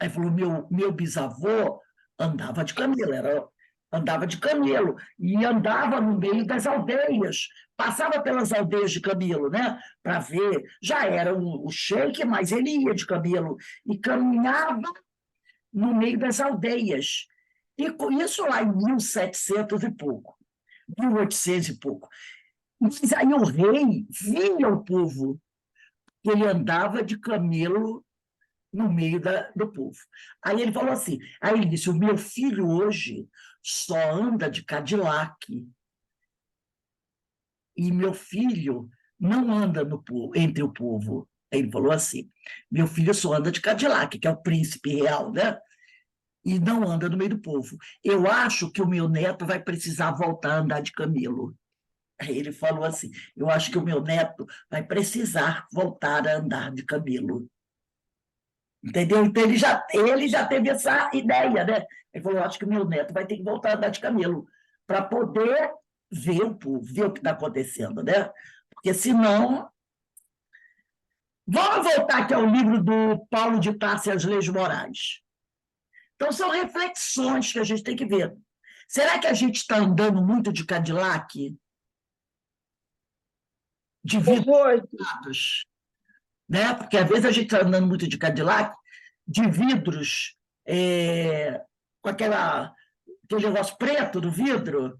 Aí falou, meu bisavô andava de camelo, andava de camelo, e andava no meio das aldeias, passava pelas aldeias de camelo, né, para ver, já era o sheik, mas ele ia de camelo, e caminhava no meio das aldeias. E com isso lá em 1700 e pouco, 1800 e pouco. Mas aí o rei via o povo, ele andava de camelo no meio do povo. Aí ele falou assim, aí ele disse, o meu filho hoje só anda de Cadillac, e meu filho não anda entre o povo. Aí ele falou assim, meu filho só anda de Cadillac, que é o príncipe real, né? E não anda no meio do povo. Eu acho que o meu neto vai precisar voltar a andar de camelo. Aí ele falou assim, eu acho que o meu neto vai precisar voltar a andar de camelo. Entendeu? Então, ele já teve essa ideia, né? Ele falou, eu acho que o meu neto vai ter que voltar a andar de camelo para poder ver o povo, ver o que está acontecendo, né? Porque senão... Vamos voltar aqui ao livro do Paulo de Tarso e as Leis Morais. Então, são reflexões que a gente tem que ver. Será que a gente está andando muito de Cadillac? De vidros, né? Porque às vezes a gente está andando muito de Cadillac, de vidros, com aquele negócio preto do vidro,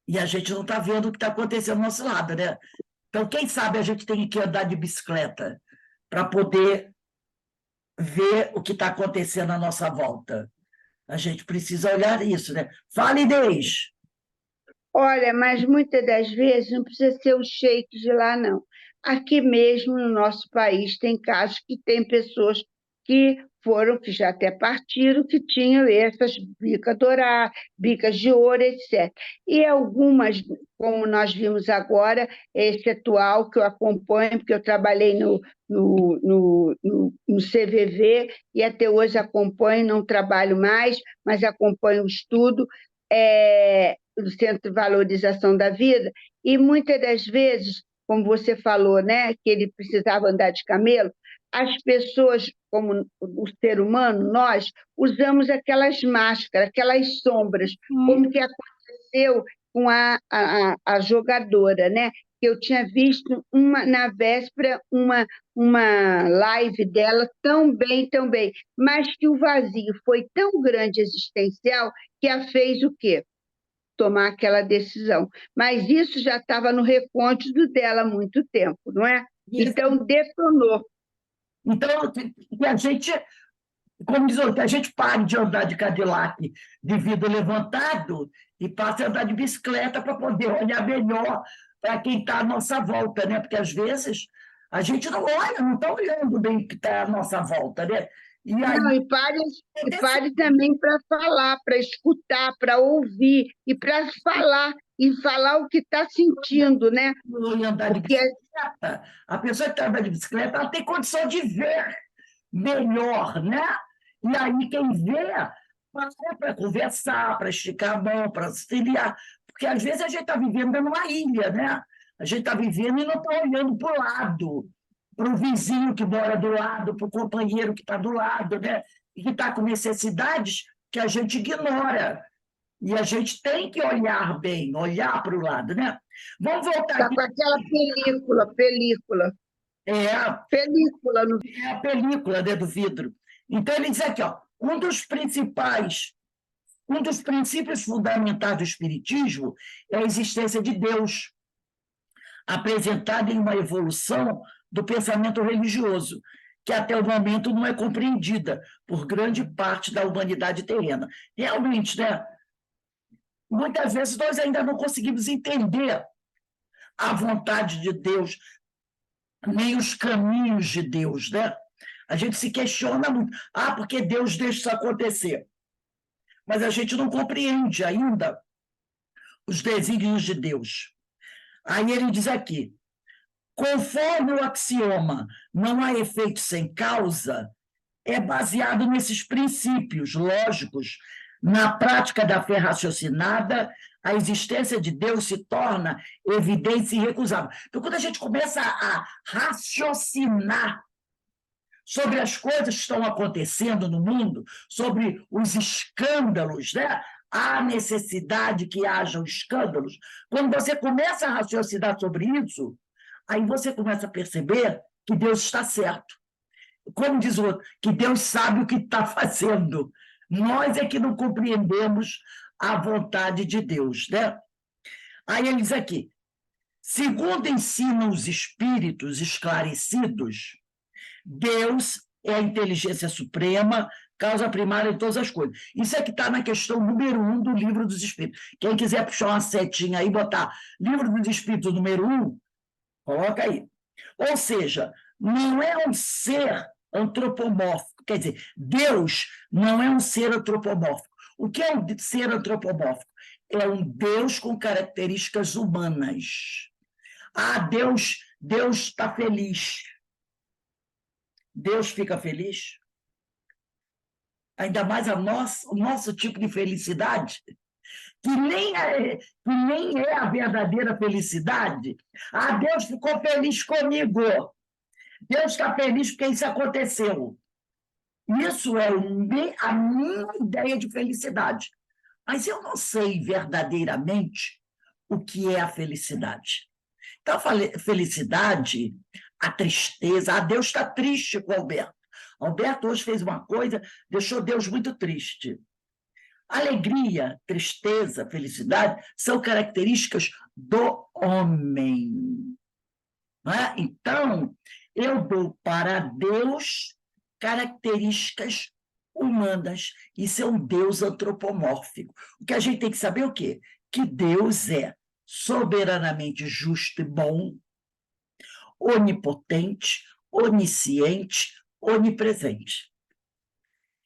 e a gente não está vendo o que está acontecendo do nosso lado, né? Então, quem sabe a gente tem que andar de bicicleta para poder ver o que está acontecendo à nossa volta. A gente precisa olhar isso, né? Fala, Inês! Olha, mas muitas das vezes não precisa ser o sheik de lá, não. Aqui mesmo no nosso país tem casos que tem pessoas que já até partiram, que tinham essas bicas douradas, bicas de ouro, etc. E algumas, como nós vimos agora, esse atual que eu acompanho, porque eu trabalhei no CVV e até hoje acompanho, não trabalho mais, mas acompanho o estudo, do Centro de Valorização da Vida, e muitas das vezes, como você falou, né, que ele precisava andar de camelo, as pessoas, como o ser humano, nós usamos aquelas máscaras, aquelas sombras, como que aconteceu com a jogadora, né? Eu tinha visto na véspera uma live dela tão bem, mas que o vazio foi tão grande existencial que a fez o quê? Tomar aquela decisão. Mas isso já estava no recôndito dela há muito tempo, não é? Então, detonou. Então, que a gente, como diz, que a gente pare de andar de Cadillac de vidro levantado e passe a andar de bicicleta para poder olhar melhor para quem está à nossa volta, né? Porque, às vezes, a gente não olha, não está olhando bem o que está à nossa volta, né? E pare também para falar, para escutar, para ouvir, e para falar o que está sentindo, né? Andar de bicicleta, a pessoa que anda de bicicleta, ela tem condição de ver melhor, né? E aí quem vê, para conversar, para esticar a mão, para auxiliar, porque às vezes a gente está vivendo numa ilha, né? A gente está vivendo e não está olhando para o lado, para o vizinho que mora do lado, para o companheiro que está do lado, né? E que está com necessidades que a gente ignora. E a gente tem que olhar bem, olhar para o lado, né? Vamos voltar aqui. Está com aquela película. Película. É a película, né, do vidro. Então, ele diz aqui, ó, um dos princípios fundamentais do Espiritismo é a existência de Deus, apresentada em uma evolução do pensamento religioso, que até o momento não é compreendida por grande parte da humanidade terrena. Realmente, né? Muitas vezes nós ainda não conseguimos entender a vontade de Deus, nem os caminhos de Deus, né? A gente se questiona muito. Porque Deus deixa isso acontecer. Mas a gente não compreende ainda os desígnios de Deus. Aí ele diz aqui, conforme o axioma não há efeito sem causa, é baseado nesses princípios lógicos Na prática da fé raciocinada, a existência de Deus se torna evidente e irrecusável. Então, quando a gente começa a raciocinar sobre as coisas que estão acontecendo no mundo, sobre os escândalos, né? Há necessidade que hajam escândalos. Quando você começa a raciocinar sobre isso, aí você começa a perceber que Deus está certo. Como diz o outro, que Deus sabe o que está fazendo. Nós é que não compreendemos a vontade de Deus, né? Aí ele diz aqui, segundo ensinam os espíritos esclarecidos, Deus é a inteligência suprema, causa primária de todas as coisas. Isso é que está na questão número 1 do Livro dos Espíritos. Quem quiser puxar uma setinha aí e botar Livro dos Espíritos número 1, coloca aí. Ou seja, não é um ser antropomórfico, quer dizer, Deus não é um ser antropomórfico. O que é um ser antropomórfico? É um Deus com características humanas. Ah, Deus está feliz. Deus fica feliz? Ainda mais o nosso tipo de felicidade, que nem é a verdadeira felicidade. Ah, Deus ficou feliz comigo. Deus está feliz porque isso aconteceu. Isso é a minha ideia de felicidade. Mas eu não sei verdadeiramente o que é a felicidade. Então, a felicidade, a tristeza, Deus está triste com o Alberto. Alberto hoje fez uma coisa, deixou Deus muito triste. Alegria, tristeza, felicidade são características do homem. Não é? Então, eu dou para Deus características humanas. Isso é um Deus antropomórfico. O que a gente tem que saber é o quê? Que Deus é soberanamente justo e bom, onipotente, onisciente, onipresente.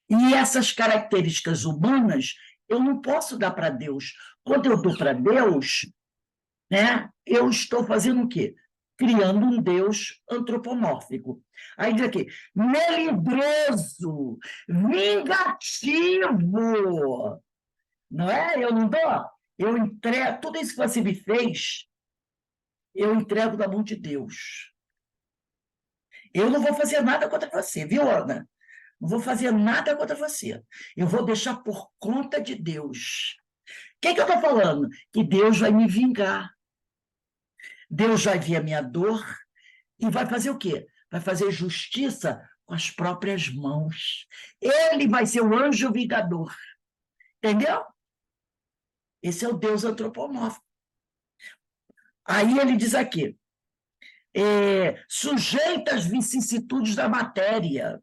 E essas características humanas eu não posso dar para Deus. Quando eu dou para Deus, né, eu estou fazendo o quê? Criando um Deus antropomórfico. Aí diz aqui, melindroso, vingativo. Não é? Eu não dou. Eu entrego, tudo isso que você me fez, eu entrego na mão de Deus. Eu não vou fazer nada contra você, viu, Ana? Não vou fazer nada contra você. Eu vou deixar por conta de Deus. O que eu estou falando? Que Deus vai me vingar. Deus vai ver a minha dor e vai fazer o quê? Vai fazer justiça com as próprias mãos. Ele vai ser o anjo vingador. Entendeu? Esse é o Deus antropomórfico. Aí ele diz aqui, sujeita às vicissitudes da matéria,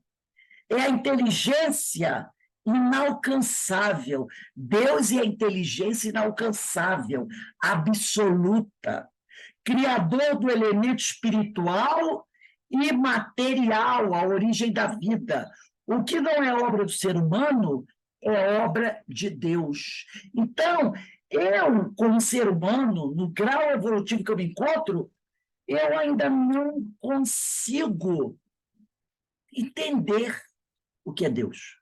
é a inteligência inalcançável. Deus é a inteligência inalcançável, absoluta, criador do elemento espiritual e material, a origem da vida. O que não é obra do ser humano é obra de Deus. Então, eu, como ser humano, no grau evolutivo que eu me encontro, eu ainda não consigo entender o que é Deus.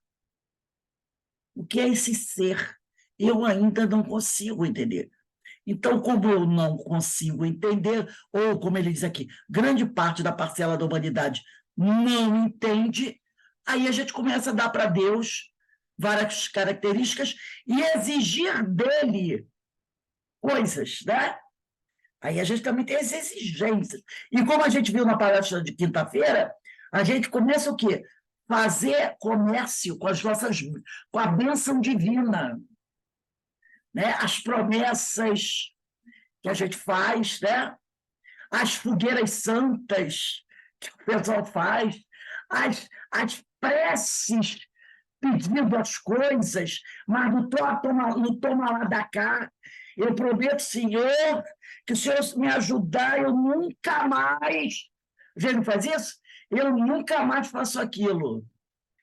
O que é esse ser? Eu ainda não consigo entender. Então, como eu não consigo entender, ou como ele diz aqui, grande parte da parcela da humanidade não entende, aí a gente começa a dar para Deus várias características e exigir dele coisas, né? Aí a gente também tem as exigências. E como a gente viu na palestra de quinta-feira, a gente começa o quê? Fazer comércio com com a bênção divina, né? As promessas que a gente faz, né? As fogueiras santas que o pessoal faz, as preces pedindo as coisas, mas não toma lá da cá. Eu prometo, Senhor, que o Senhor me ajudar, eu nunca mais... Já não faz isso? Eu nunca mais faço aquilo.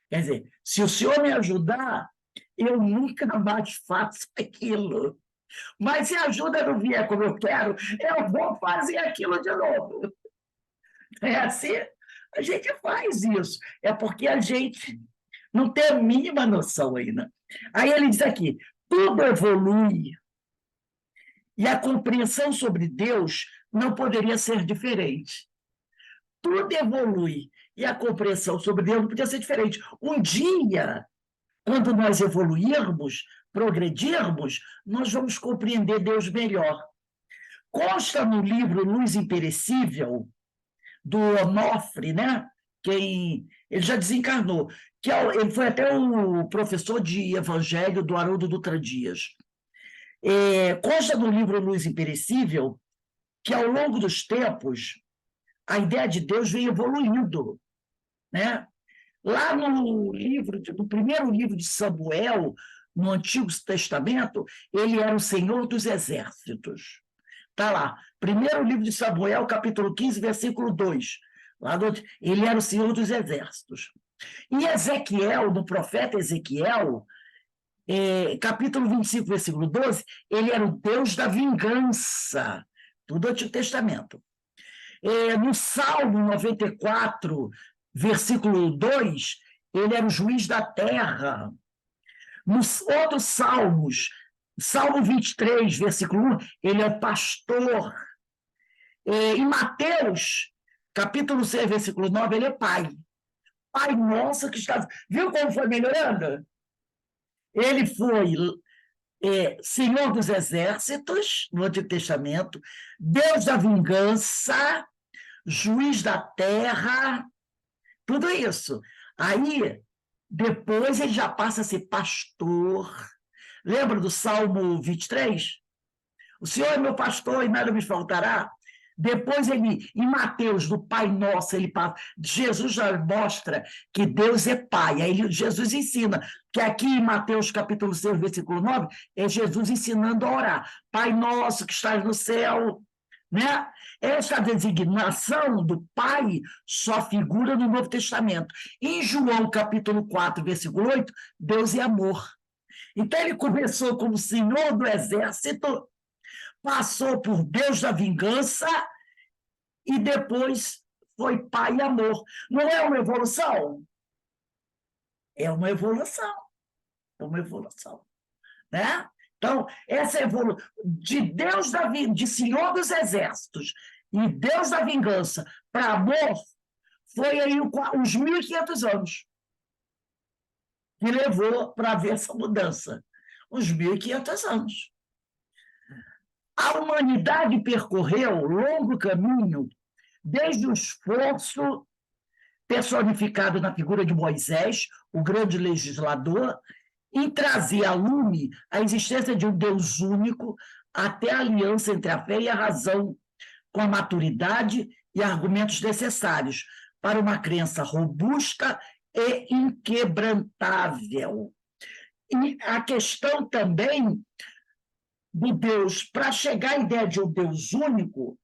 Quer dizer, se o Senhor me ajudar, eu nunca mais faço aquilo. Mas se a ajuda não vier como eu quero, eu vou fazer aquilo de novo. É assim? A gente faz isso. É porque a gente não tem a mínima noção ainda. Aí ele diz aqui, tudo evolui e a compreensão sobre Deus não poderia ser diferente. Tudo evolui e a compreensão sobre Deus não podia ser diferente. Um dia, quando nós evoluirmos, progredirmos, nós vamos compreender Deus melhor. Consta no livro Luz Imperecível, do Onofre, né? Ele já desencarnou, ele foi até o professor de evangelho do Haroldo Dutra Dias. Consta no livro Luz Imperecível que, ao longo dos tempos, a ideia de Deus vem evoluindo, né? Lá no primeiro livro de Samuel, no Antigo Testamento, ele era o Senhor dos Exércitos. Está lá, primeiro livro de Samuel, capítulo 15, versículo 2. Ele era o Senhor dos Exércitos. Em Ezequiel, no profeta Ezequiel, capítulo 25, versículo 12, ele era o Deus da vingança, tudo Antigo Testamento. No Salmo 94, versículo 2, ele era o juiz da terra. Nos outros salmos, Salmo 23, versículo 1, ele é o pastor. Em Mateus, capítulo 6, versículo 9, ele é pai. Pai nosso que está... Viu como foi melhorando? Ele foi Senhor dos Exércitos, no Antigo Testamento, Deus da vingança, juiz da terra, tudo isso. Aí, depois ele já passa a ser pastor. Lembra do Salmo 23? O Senhor é meu pastor e nada me faltará. Depois ele, em Mateus, do Pai Nosso, ele passa, Jesus já mostra que Deus é Pai. Aí Jesus ensina, que aqui em Mateus capítulo 6, versículo 9, é Jesus ensinando a orar. Pai Nosso que estás no céu, né? Essa designação do Pai só figura no Novo Testamento. Em João capítulo 4, versículo 8, Deus é amor. Então ele começou como Senhor do Exército, passou por Deus da vingança e depois foi Pai e amor. Não é uma evolução? É uma evolução. É uma evolução. Né? Então, essa evolução de Deus de Senhor dos Exércitos e Deus da vingança para amor foi aí uns 1.500 anos que levou para haver essa mudança. Uns 1.500 anos. A humanidade percorreu longo caminho, desde o esforço personificado na figura de Moisés, o grande legislador, em trazer à lume a existência de um Deus único, até a aliança entre a fé e a razão, com a maturidade e argumentos necessários para uma crença robusta e inquebrantável. E a questão também do Deus, para chegar à ideia de um Deus único,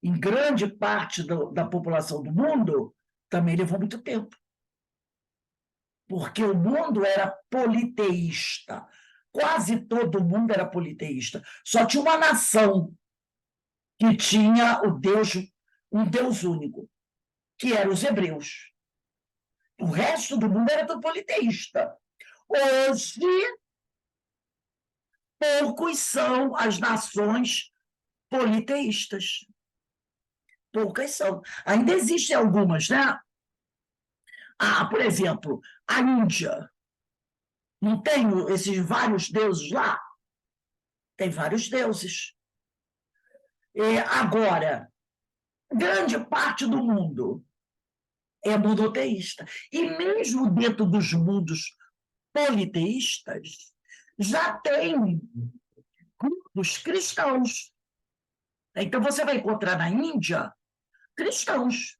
em grande parte da população do mundo, também levou muito tempo. Porque o mundo era politeísta. Quase todo mundo era politeísta. Só tinha uma nação que tinha um Deus único, que eram os hebreus. O resto do mundo era todo politeísta. Hoje, poucos são as nações politeístas. Poucas são. Ainda existem algumas, né? Por exemplo, a Índia. Não tem esses vários deuses lá? Tem vários deuses. Agora, grande parte do mundo é monoteísta. E mesmo dentro dos mundos politeístas, já tem grupos cristãos. Então, você vai encontrar na Índia cristãos.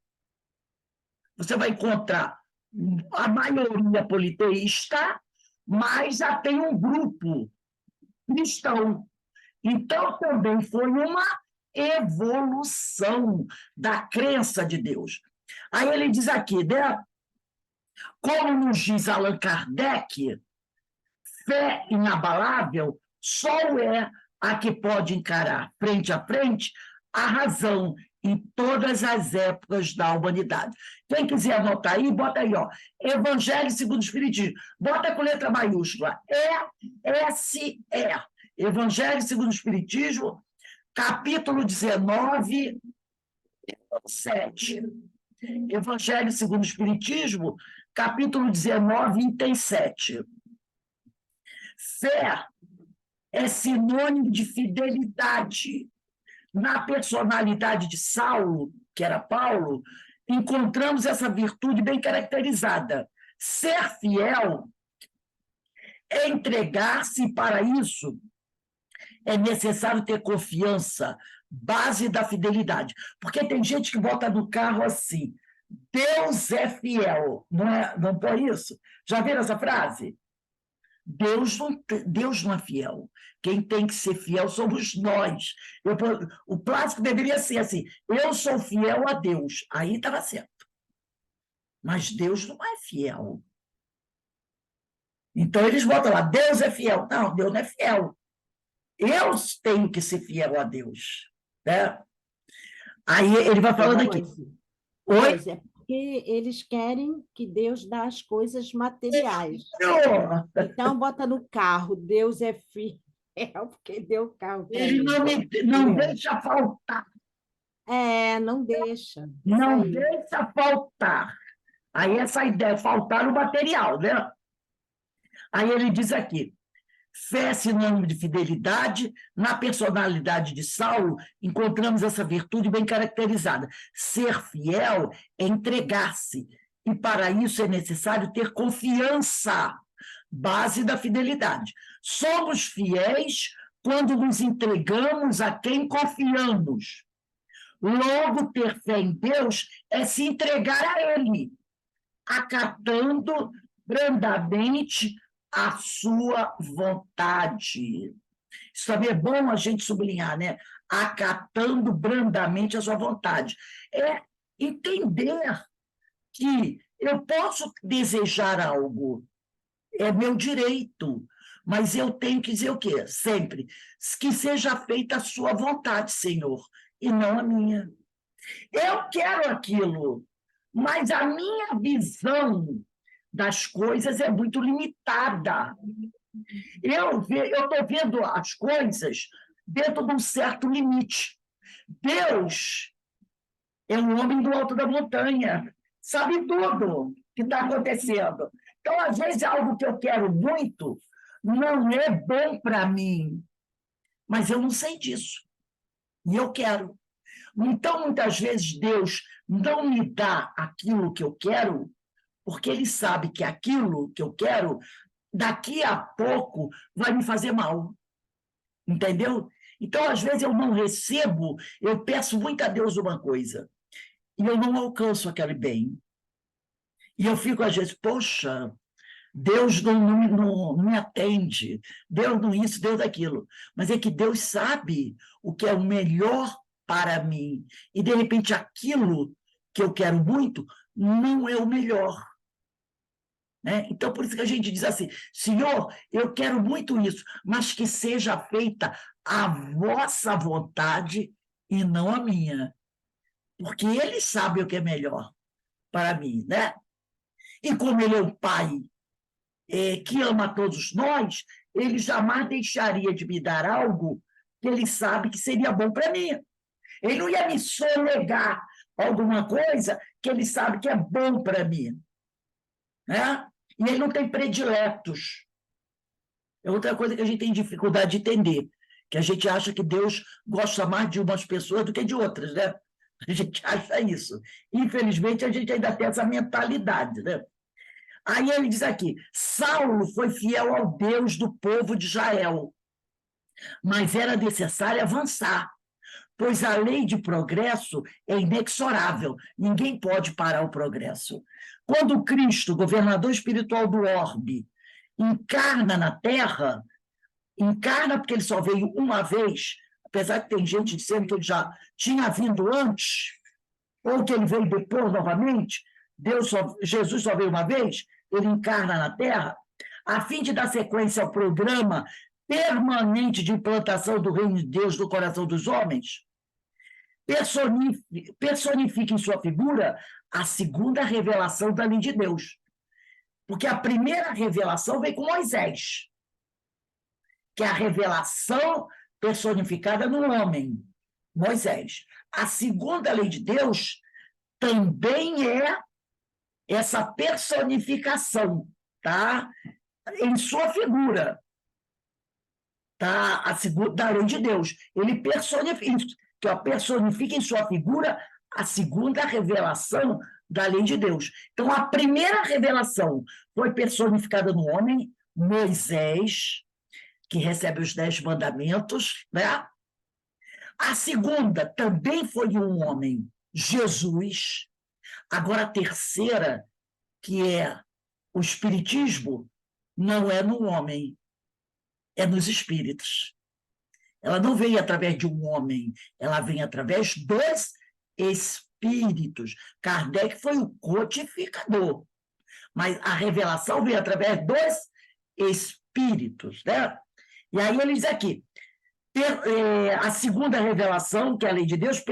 Você vai encontrar a maioria politeísta, mas já tem um grupo cristão. Então, também foi uma evolução da crença de Deus. Aí ele diz aqui, né? Como nos diz Allan Kardec, fé inabalável só é a que pode encarar frente a frente a razão em todas as épocas da humanidade. Quem quiser anotar aí, bota aí, ó, Evangelho segundo o Espiritismo. Bota com letra maiúscula, ESE. Evangelho segundo o Espiritismo, capítulo 19, 7. Evangelho segundo o Espiritismo, capítulo 19, item 7. Fé é sinônimo de fidelidade. Na personalidade de Saulo, que era Paulo, encontramos essa virtude bem caracterizada. Ser fiel é entregar-se, e para isso é necessário ter confiança, base da fidelidade. Porque tem gente que bota no carro assim, Deus é fiel, não põe isso? Já viram essa frase? Deus não é fiel. Quem tem que ser fiel somos nós. O clássico deveria ser assim, eu sou fiel a Deus. Aí estava certo. Mas Deus não é fiel. Então eles botam lá, Deus é fiel. Não, Deus não é fiel. Eu tenho que ser fiel a Deus. Né? Aí ele vai falando aqui. Oi? Pois é, porque eles querem que Deus dá as coisas materiais. Então, bota no carro, Deus é fiel, porque deu o carro. Ele não deixa faltar. Não deixa. Não deixa faltar. Aí essa ideia, faltar o material, né? Aí ele diz aqui, fé é sinônimo de fidelidade. Na personalidade de Saulo, encontramos essa virtude bem caracterizada. Ser fiel é entregar-se, e para isso é necessário ter confiança, base da fidelidade. Somos fiéis quando nos entregamos a quem confiamos. Logo, ter fé em Deus é se entregar a Ele, acatando brandamente a sua vontade. Isso também é bom a gente sublinhar, né? Acatando brandamente a sua vontade. É entender que eu posso desejar algo, é meu direito, mas eu tenho que dizer o quê? Sempre, que seja feita a sua vontade, Senhor, e não a minha. Eu quero aquilo, mas a minha visão das coisas é muito limitada. Eu estou vendo as coisas dentro de um certo limite. Deus é um homem do alto da montanha, sabe tudo que está acontecendo. Então, às vezes, algo que eu quero muito não é bom para mim, mas eu não sei disso, e eu quero. Então, muitas vezes, Deus não me dá aquilo que eu quero, porque Ele sabe que aquilo que eu quero, daqui a pouco, vai me fazer mal. Entendeu? Então, às vezes, eu não recebo, eu peço muito a Deus uma coisa, e eu não alcanço aquele bem. E eu fico, às vezes, poxa, Deus não me atende, Deus não isso, Deus aquilo. Mas é que Deus sabe o que é o melhor para mim. E, de repente, aquilo que eu quero muito não é o melhor. Né? Então, por isso que a gente diz assim, Senhor, eu quero muito isso, mas que seja feita a vossa vontade e não a minha. Porque Ele sabe o que é melhor para mim, né? E como Ele é um Pai que ama todos nós, Ele jamais deixaria de me dar algo que Ele sabe que seria bom para mim. Ele não ia me sonegar alguma coisa que Ele sabe que é bom para mim. Né? E Ele não tem prediletos. É outra coisa que a gente tem dificuldade de entender, que a gente acha que Deus gosta mais de umas pessoas do que de outras, né? A gente acha isso. Infelizmente, a gente ainda tem essa mentalidade, né? Aí ele diz aqui, Saulo foi fiel ao Deus do povo de Israel, mas era necessário avançar, pois a lei de progresso é inexorável, ninguém pode parar o progresso. Quando Cristo, governador espiritual do orbe, encarna na Terra, encarna porque ele só veio uma vez, apesar que tem gente dizendo que ele já tinha vindo antes, ou que ele veio depois novamente, Jesus só veio uma vez, ele encarna na Terra, a fim de dar sequência ao programa permanente de implantação do reino de Deus no coração dos homens. personifica em sua figura a segunda revelação da lei de Deus. Porque a primeira revelação veio com Moisés, que é a revelação personificada no homem, Moisés. A segunda lei de Deus também é essa personificação, tá? Em sua figura, tá? A segunda lei de Deus. Ele personifica em sua figura a segunda revelação da lei de Deus. Então, a primeira revelação foi personificada no homem, Moisés, que recebe os 10 mandamentos, né? A segunda também foi um homem, Jesus. Agora, a terceira, que é o Espiritismo, não é no homem, é nos espíritos. Ela não vem através de um homem, ela vem através dos espíritos. Kardec foi o codificador, mas a revelação vem através dos espíritos, né? E aí ele diz aqui, a segunda revelação, que é a lei de Deus,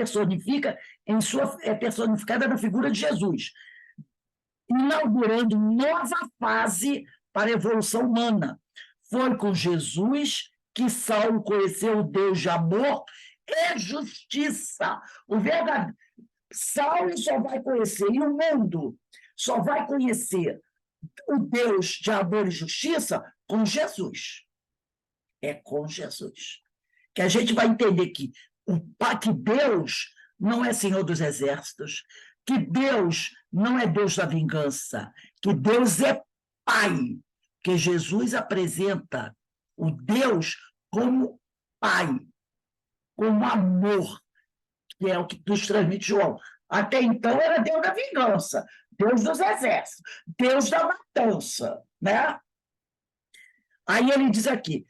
é personificada na figura de Jesus, inaugurando nova fase para a evolução humana. Foi com Jesus que Saulo conheceu o Deus de amor e justiça. O verdadeiro Saulo só vai conhecer, e o mundo só vai conhecer o Deus de amor e justiça com Jesus. É com Jesus. Que a gente vai entender que Deus não é Senhor dos Exércitos, que Deus não é Deus da vingança, que Deus é Pai, que Jesus apresenta o Deus como Pai, como amor, que é o que nos transmite João. Até então era Deus da vingança, Deus dos exércitos, Deus da matança, né? Aí ele diz aqui,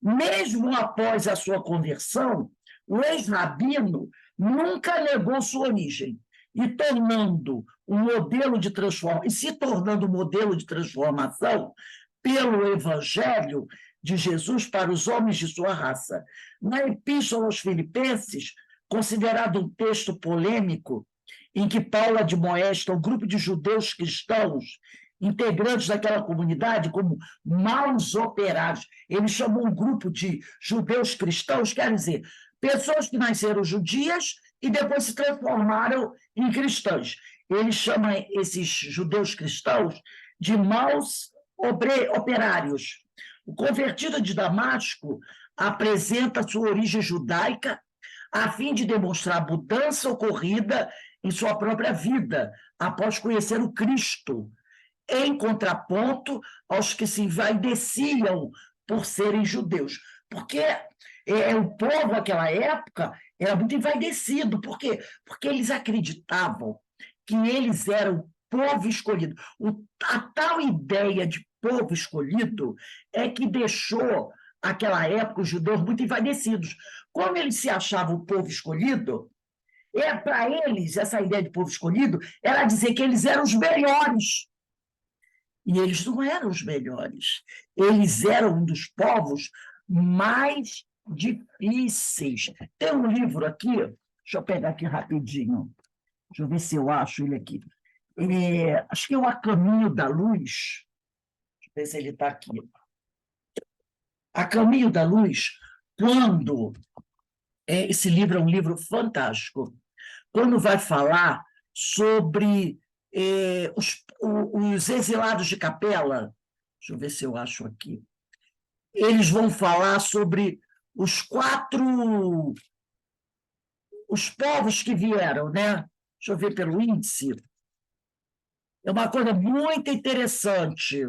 mesmo após a sua conversão, o ex-rabino nunca negou sua origem e se tornando um modelo de transformação pelo Evangelho de Jesus para os homens de sua raça. Na Epístola aos Filipenses, considerado um texto polêmico, em que Paulo admoesta um grupo de judeus cristãos integrantes daquela comunidade como maus operários. Ele chamou um grupo de judeus cristãos, quer dizer, pessoas que nasceram judias e depois se transformaram em cristãs. Ele chama esses judeus cristãos de maus operários. O convertido de Damasco apresenta sua origem judaica a fim de demonstrar a mudança ocorrida em sua própria vida, após conhecer o Cristo, em contraponto aos que se envaideciam por serem judeus. Porque o povo naquela época era muito envaidecido. Por quê? Porque eles acreditavam que eles eram o povo escolhido. A tal ideia de povo escolhido é que deixou, naquela época, os judeus muito envaidecidos. Como eles se achavam o povo escolhido, para eles, essa ideia de povo escolhido era dizer que eles eram os melhores. E eles não eram os melhores. Eles eram um dos povos mais difíceis. Tem um livro aqui, deixa eu pegar aqui rapidinho, deixa eu ver se eu acho ele aqui. Acho que é o A Caminho da Luz. Deixa eu ver se ele está aqui. A Caminho da Luz, quando... esse livro é um livro fantástico. Quando vai falar sobre os exilados de Capela, deixa eu ver se eu acho aqui, eles vão falar sobre os povos que vieram, né? Deixa eu ver pelo índice. É uma coisa muito interessante.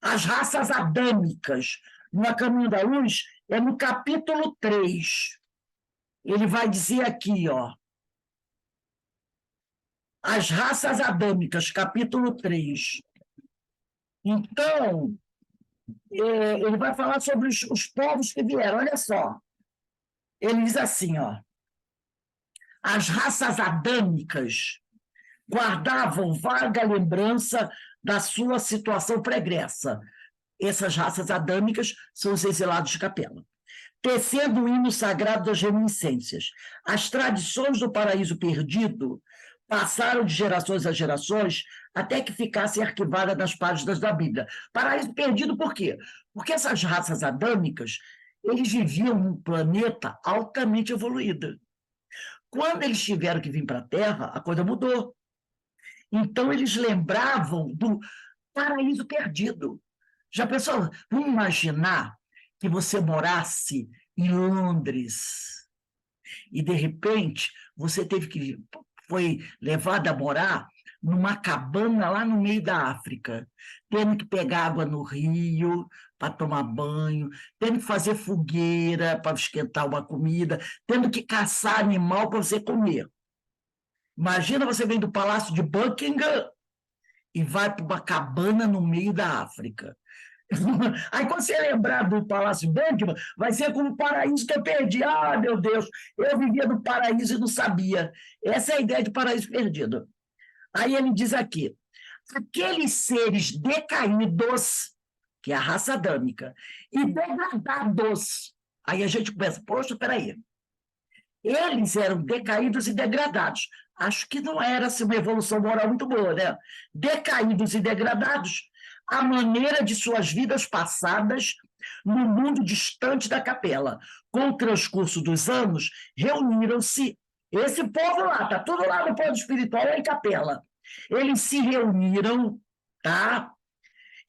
As raças adâmicas, no Caminho da Luz, é no capítulo 3. Ele vai dizer aqui, ó, as raças adâmicas, capítulo 3. Então, ele vai falar sobre os povos que vieram. Olha só. Ele diz assim, ó, as raças adâmicas guardavam vaga lembrança da sua situação pregressa. Essas raças adâmicas são os exilados de Capela. tecendo o hino sagrado das reminiscências. As tradições do paraíso perdido passaram de gerações a gerações até que ficassem arquivadas nas páginas da Bíblia. Paraíso perdido por quê? Porque essas raças adâmicas, eles viviam num planeta altamente evoluído. Quando eles tiveram que vir para a Terra, a coisa mudou. Então, eles lembravam do paraíso perdido. Já pensou? Vamos imaginar que você morasse em Londres e, de repente, você foi levado a morar numa cabana lá no meio da África, tendo que pegar água no rio para tomar banho, tendo que fazer fogueira para esquentar uma comida, tendo que caçar animal para você comer. Imagina, você vem do Palácio de Buckingham e vai para uma cabana no meio da África. Aí, quando você lembrar do Palácio Buckingham, vai ser como o paraíso que eu perdi. Ah, meu Deus, eu vivia no paraíso e não sabia. Essa é a ideia de paraíso perdido. Aí ele diz aqui, aqueles seres decaídos, que é a raça adâmica, e degradados. Aí a gente começa, poxa, peraí. Eles eram decaídos e degradados. Acho que não era assim, uma evolução moral muito boa, né? Decaídos e degradados, a maneira de suas vidas passadas no mundo distante da capela. Com o transcurso dos anos, reuniram-se. Esse povo lá, está tudo lá no plano espiritual, é em capela. Eles se reuniram, tá?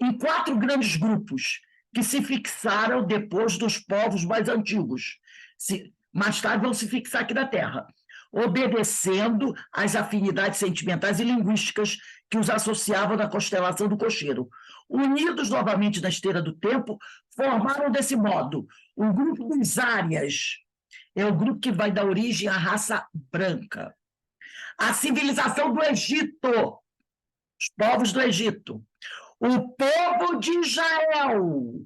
Em 4 grandes grupos, que se fixaram depois dos povos mais antigos. Mais tarde vão se fixar aqui na Terra, obedecendo às afinidades sentimentais e linguísticas que os associavam na constelação do cocheiro. Unidos novamente na esteira do tempo, formaram desse modo o grupo dos Árias, é o grupo que vai dar origem à raça branca. A civilização do Egito, os povos do Egito, o povo de Israel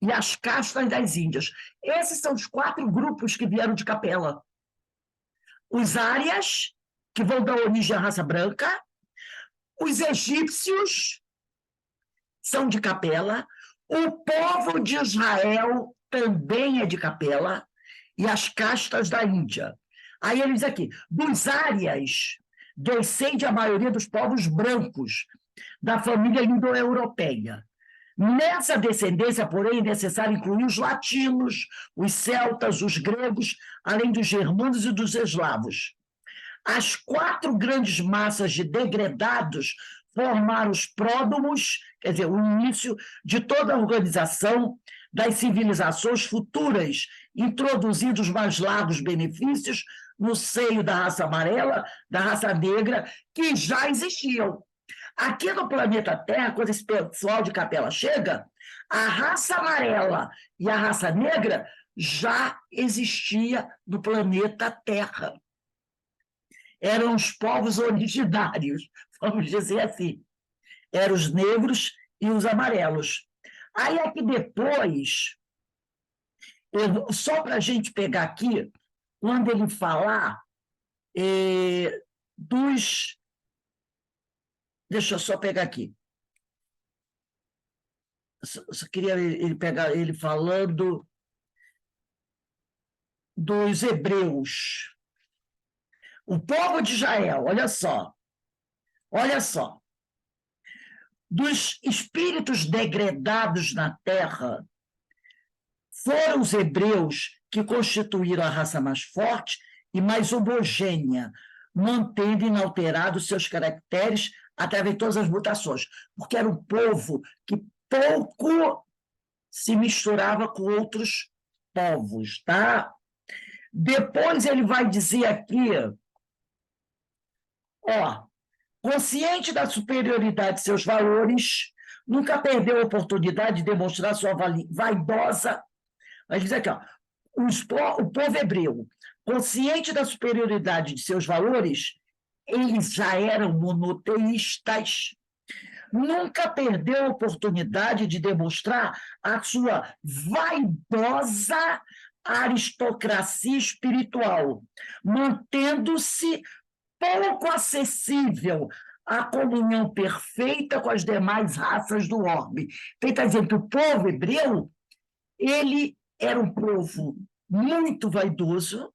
e as castas das Índias. Esses são os 4 grupos que vieram de capela. Os Árias, que vão dar origem à raça branca, os egípcios são de capela, o povo de Israel também é de capela, e as castas da Índia. Aí ele diz aqui, dos Árias, descende a maioria dos povos brancos, da família indo-europeia. Nessa descendência, porém, é necessário incluir os latinos, os celtas, os gregos, além dos germanos e dos eslavos. As 4 grandes massas de degradados formaram os pródomos, quer dizer, o início de toda a organização das civilizações futuras, introduzindo os mais largos benefícios no seio da raça amarela, da raça negra, que já existiam. Aqui no planeta Terra, quando esse pessoal de capela chega, a raça amarela e a raça negra já existia no planeta Terra. Eram os povos originários, vamos dizer assim. Eram os negros e os amarelos. Aí aqui depois, só para a gente pegar aqui, quando ele falar dos... Deixa eu só pegar aqui. Só queria pegar ele falando dos hebreus. O povo de Israel, olha só. Olha só. Dos espíritos degradados na terra, foram os hebreus que constituíram a raça mais forte e mais homogênea, mantendo inalterados seus caracteres através de todas as mutações, porque era um povo que pouco se misturava com outros povos, tá? Depois ele vai dizer aqui, ó, consciente da superioridade de seus valores, nunca perdeu a oportunidade de demonstrar sua vaidosa... Vai dizer aqui, ó, o povo hebreu, consciente da superioridade de seus valores, eles já eram monoteístas. Nunca perdeu a oportunidade de demonstrar a sua vaidosa aristocracia espiritual, mantendo-se pouco acessível à comunhão perfeita com as demais raças do orbe. Então, ele está dizendo que o povo hebreu, ele era um povo muito vaidoso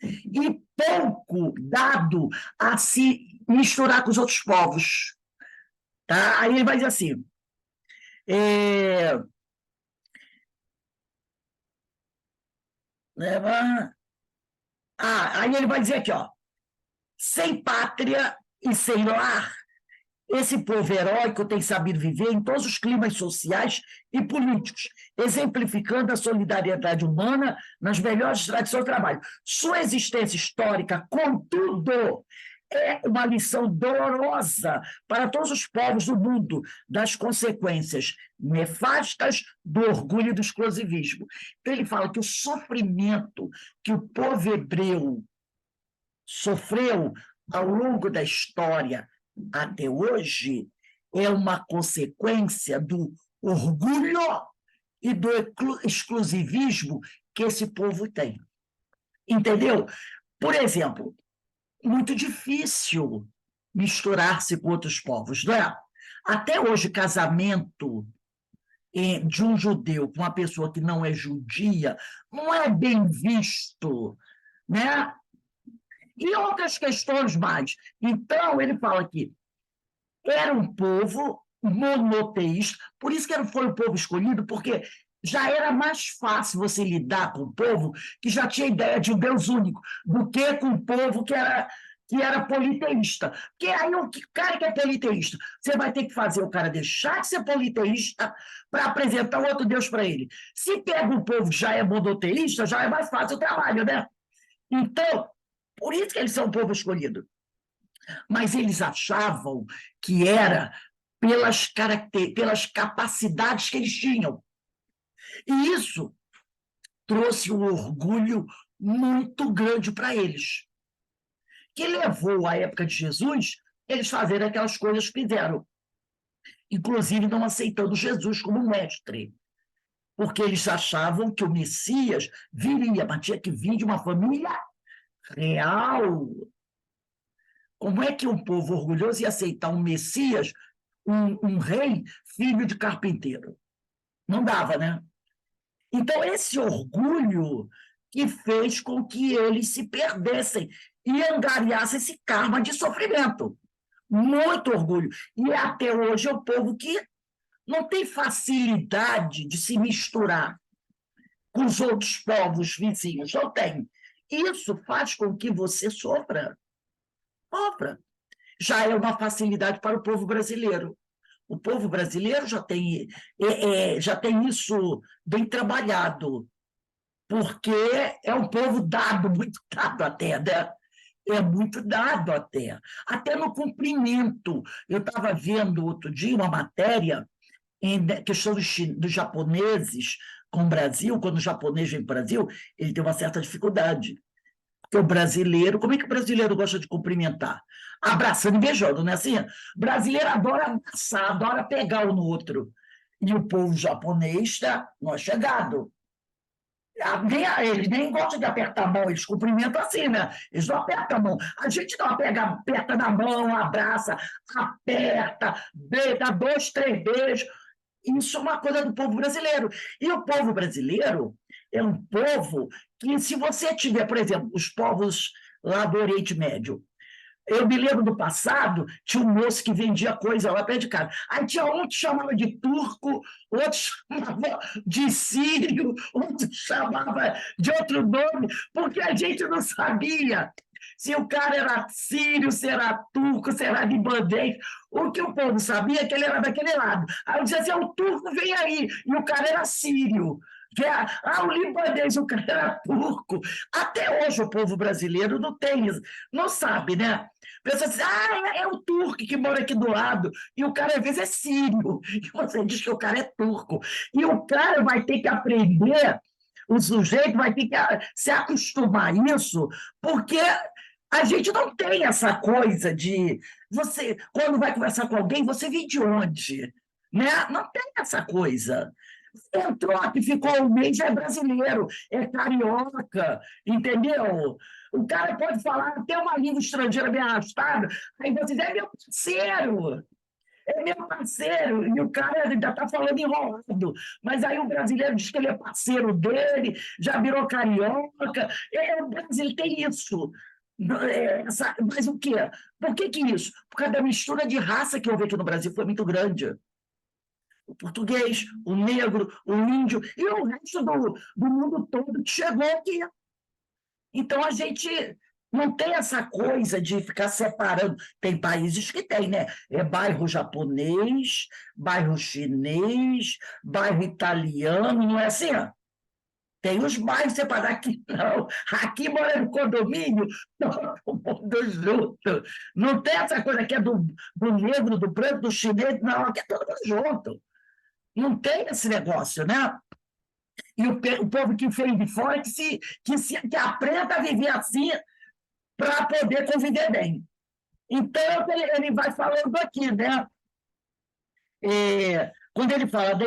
e pouco dado a se misturar com os outros povos. Tá? Aí ele vai dizer assim, aí ele vai dizer aqui, ó, sem pátria e sem lar, esse povo heróico tem sabido viver em todos os climas sociais e políticos, exemplificando a solidariedade humana nas melhores tradições do trabalho. Sua existência histórica, contudo, é uma lição dolorosa para todos os povos do mundo das consequências nefastas do orgulho e do exclusivismo. Então, ele fala que o sofrimento que o povo hebreu sofreu ao longo da história até hoje é uma consequência do orgulho e do exclusivismo que esse povo tem. Entendeu? Por exemplo, muito difícil misturar-se com outros povos, não é? Até hoje, casamento de um judeu com uma pessoa que não é judia não é bem visto, né? E outras questões mais. Então, ele fala que era um povo monoteísta, por isso que foi o povo escolhido, porque já era mais fácil você lidar com o povo que já tinha ideia de um Deus único, do que com o povo que era politeísta. Porque aí o cara que é politeísta, você vai ter que fazer o cara deixar de ser politeísta para apresentar outro Deus para ele. Se pega um povo que já é monoteísta, já é mais fácil o trabalho, né? Então, por isso que eles são o povo escolhido. Mas eles achavam que era pelas capacidades que eles tinham. E isso trouxe um orgulho muito grande para eles, que levou à época de Jesus eles fazerem aquelas coisas que fizeram, inclusive não aceitando Jesus como mestre, porque eles achavam que o Messias viria, mas tinha que vir de uma família real. Como é que um povo orgulhoso ia aceitar um Messias, um rei, filho de carpinteiro? Não dava, né? Então, esse orgulho que fez com que eles se perdessem e angariassem esse karma de sofrimento. Muito orgulho. E até hoje é o povo que não tem facilidade de se misturar com os outros povos vizinhos. Não tem. Isso faz com que você sofra. Sofra. Já é uma facilidade para o povo brasileiro. O povo brasileiro já tem isso bem trabalhado, porque é um povo dado, muito dado até, né? É muito dado até no cumprimento. Eu estava vendo outro dia uma matéria em questão dos japoneses com o Brasil. Quando o japonês vem para o Brasil, ele tem uma certa dificuldade. Porque o brasileiro, como é que o brasileiro gosta de cumprimentar? Abraçando e beijando, não é assim? O brasileiro adora abraçar, adora pegar um no outro. E o povo japonês não é chegado. Eles nem gostam de apertar a mão, eles cumprimentam assim, né? Eles não apertam a mão. A gente não aperta na mão, abraça, aperta, dá 2, 3 beijos. Isso é uma coisa do povo brasileiro. E o povo brasileiro é um povo que, se você tiver, por exemplo, os povos lá do Oriente Médio, eu me lembro do passado, tinha um moço que vendia coisa lá perto de casa. Aí tinha um que chamava de turco, outro chamava de sírio, outro chamava de outro nome, porque a gente não sabia se o cara era sírio, se era turco, se era libanês. O que o povo sabia é que ele era daquele lado. Aí eu dizia assim, o turco vem aí, e o cara era sírio. O libanês, o cara era turco. Até hoje o povo brasileiro não sabe, né? Pensa assim, é o turco que mora aqui do lado, e o cara às vezes é sírio, e você diz que o cara é turco. E o cara vai ter que aprender, o sujeito vai ter que se acostumar a isso, porque a gente não tem essa coisa de você, quando vai conversar com alguém, você vem de onde? Né? Não tem essa coisa. Entrou aqui, ficou um mês, é brasileiro, é carioca, entendeu? O cara pode falar até uma língua estrangeira bem arrastada, aí você diz, é meu parceiro. é meu parceiro, e o cara ainda está falando enrolado. Mas aí o brasileiro diz que ele é parceiro dele, já virou carioca. O Brasil tem isso. Mas o quê? Por que isso? Por causa da mistura de raça que houve aqui no Brasil, foi muito grande. O português, o negro, o índio, e o resto do mundo todo que chegou aqui. Então, a gente não tem essa coisa de ficar separando. Tem países que tem, né? É bairro japonês, bairro chinês, bairro italiano, não é assim? Tem os bairros separados. Aqui não. Aqui mora no condomínio, todo mundo junto. Não tem essa coisa que é do negro, do branco, do chinês, não, aqui é todo mundo junto. Não tem esse negócio, né? E o povo que vem de fora que aprenda a viver assim para poder conviver bem. Então, ele vai falando aqui, né? Quando ele fala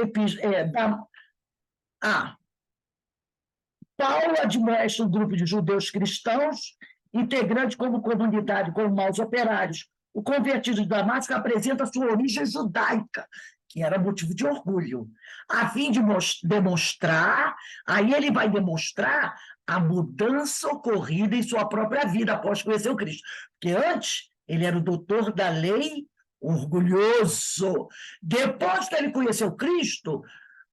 Paulo admoesta um grupo de judeus cristãos, integrantes como comunidade, como maus operários. O convertido de Damasco apresenta sua origem judaica, que era motivo de orgulho, a fim de demonstrar, aí ele vai demonstrar a mudança ocorrida em sua própria vida após conhecer o Cristo. Porque antes ele era o doutor da lei, orgulhoso. Depois que ele conheceu Cristo,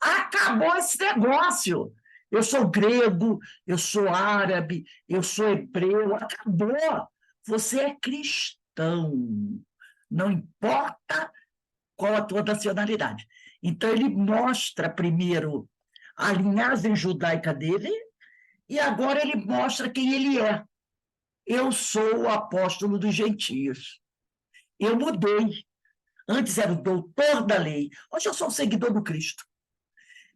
acabou esse negócio. Eu sou grego, eu sou árabe, eu sou hebreu, acabou. Você é cristão. Não importa qual a tua nacionalidade. Então, ele mostra primeiro a linhagem judaica dele e agora ele mostra quem ele é. Eu sou o apóstolo dos gentios. Eu mudei. Antes era o doutor da lei. Hoje eu sou um seguidor do Cristo.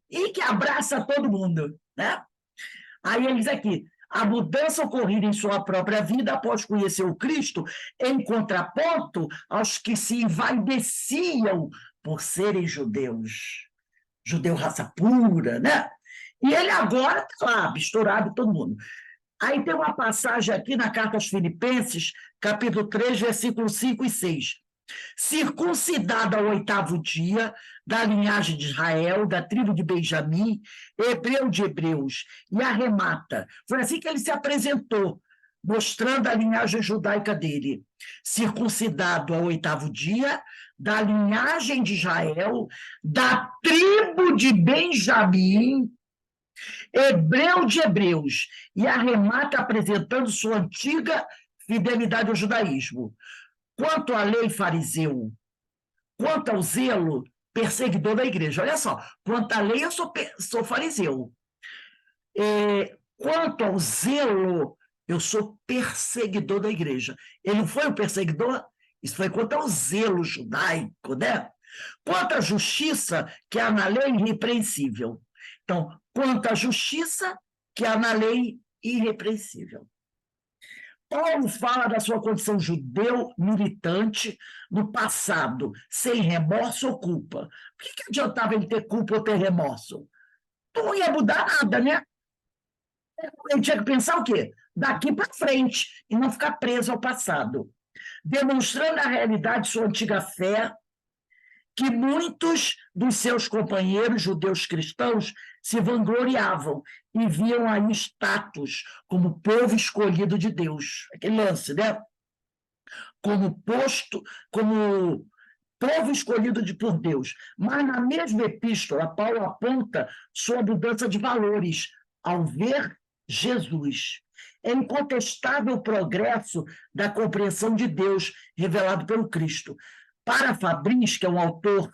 E que abraça todo mundo, né? Aí ele diz aqui, a mudança ocorrida em sua própria vida após conhecer o Cristo, em contraponto aos que se envaideciam por serem judeus. Judeu raça pura, né? E ele agora está lá, misturado todo mundo. Aí tem uma passagem aqui na carta aos Filipenses, capítulo 3, versículos 5 e 6. Circuncidado ao 8º dia, da linhagem de Israel, da tribo de Benjamim, hebreu de hebreus, e arremata. Foi assim que ele se apresentou, mostrando a linhagem judaica dele. Circuncidado ao 8º dia, da linhagem de Israel, da tribo de Benjamim, hebreu de hebreus, e arremata apresentando sua antiga fidelidade ao judaísmo. Quanto à lei, fariseu, quanto ao zelo, perseguidor da igreja. Olha só, quanto à lei, eu sou fariseu. Quanto ao zelo, eu sou perseguidor da igreja. Ele não foi um perseguidor? Isso foi quanto ao zelo judaico, né? Quanto à justiça, que há na lei, irrepreensível. Então, quanto à justiça, que há na lei, irrepreensível. Paulo fala da sua condição judeu militante no passado, sem remorso ou culpa. Por que adiantava ele ter culpa ou ter remorso? Não ia mudar nada, né? Ele tinha que pensar o quê? Daqui para frente, e não ficar preso ao passado. Demonstrando a realidade de sua antiga fé, que muitos dos seus companheiros judeus cristãos se vangloriavam e viam aí status como povo escolhido de Deus. Aquele lance, né? Como povo escolhido por Deus. Mas na mesma epístola, Paulo aponta sua mudança de valores ao ver Jesus. É incontestável o progresso da compreensão de Deus revelado pelo Cristo. Para Fabris, que é um autor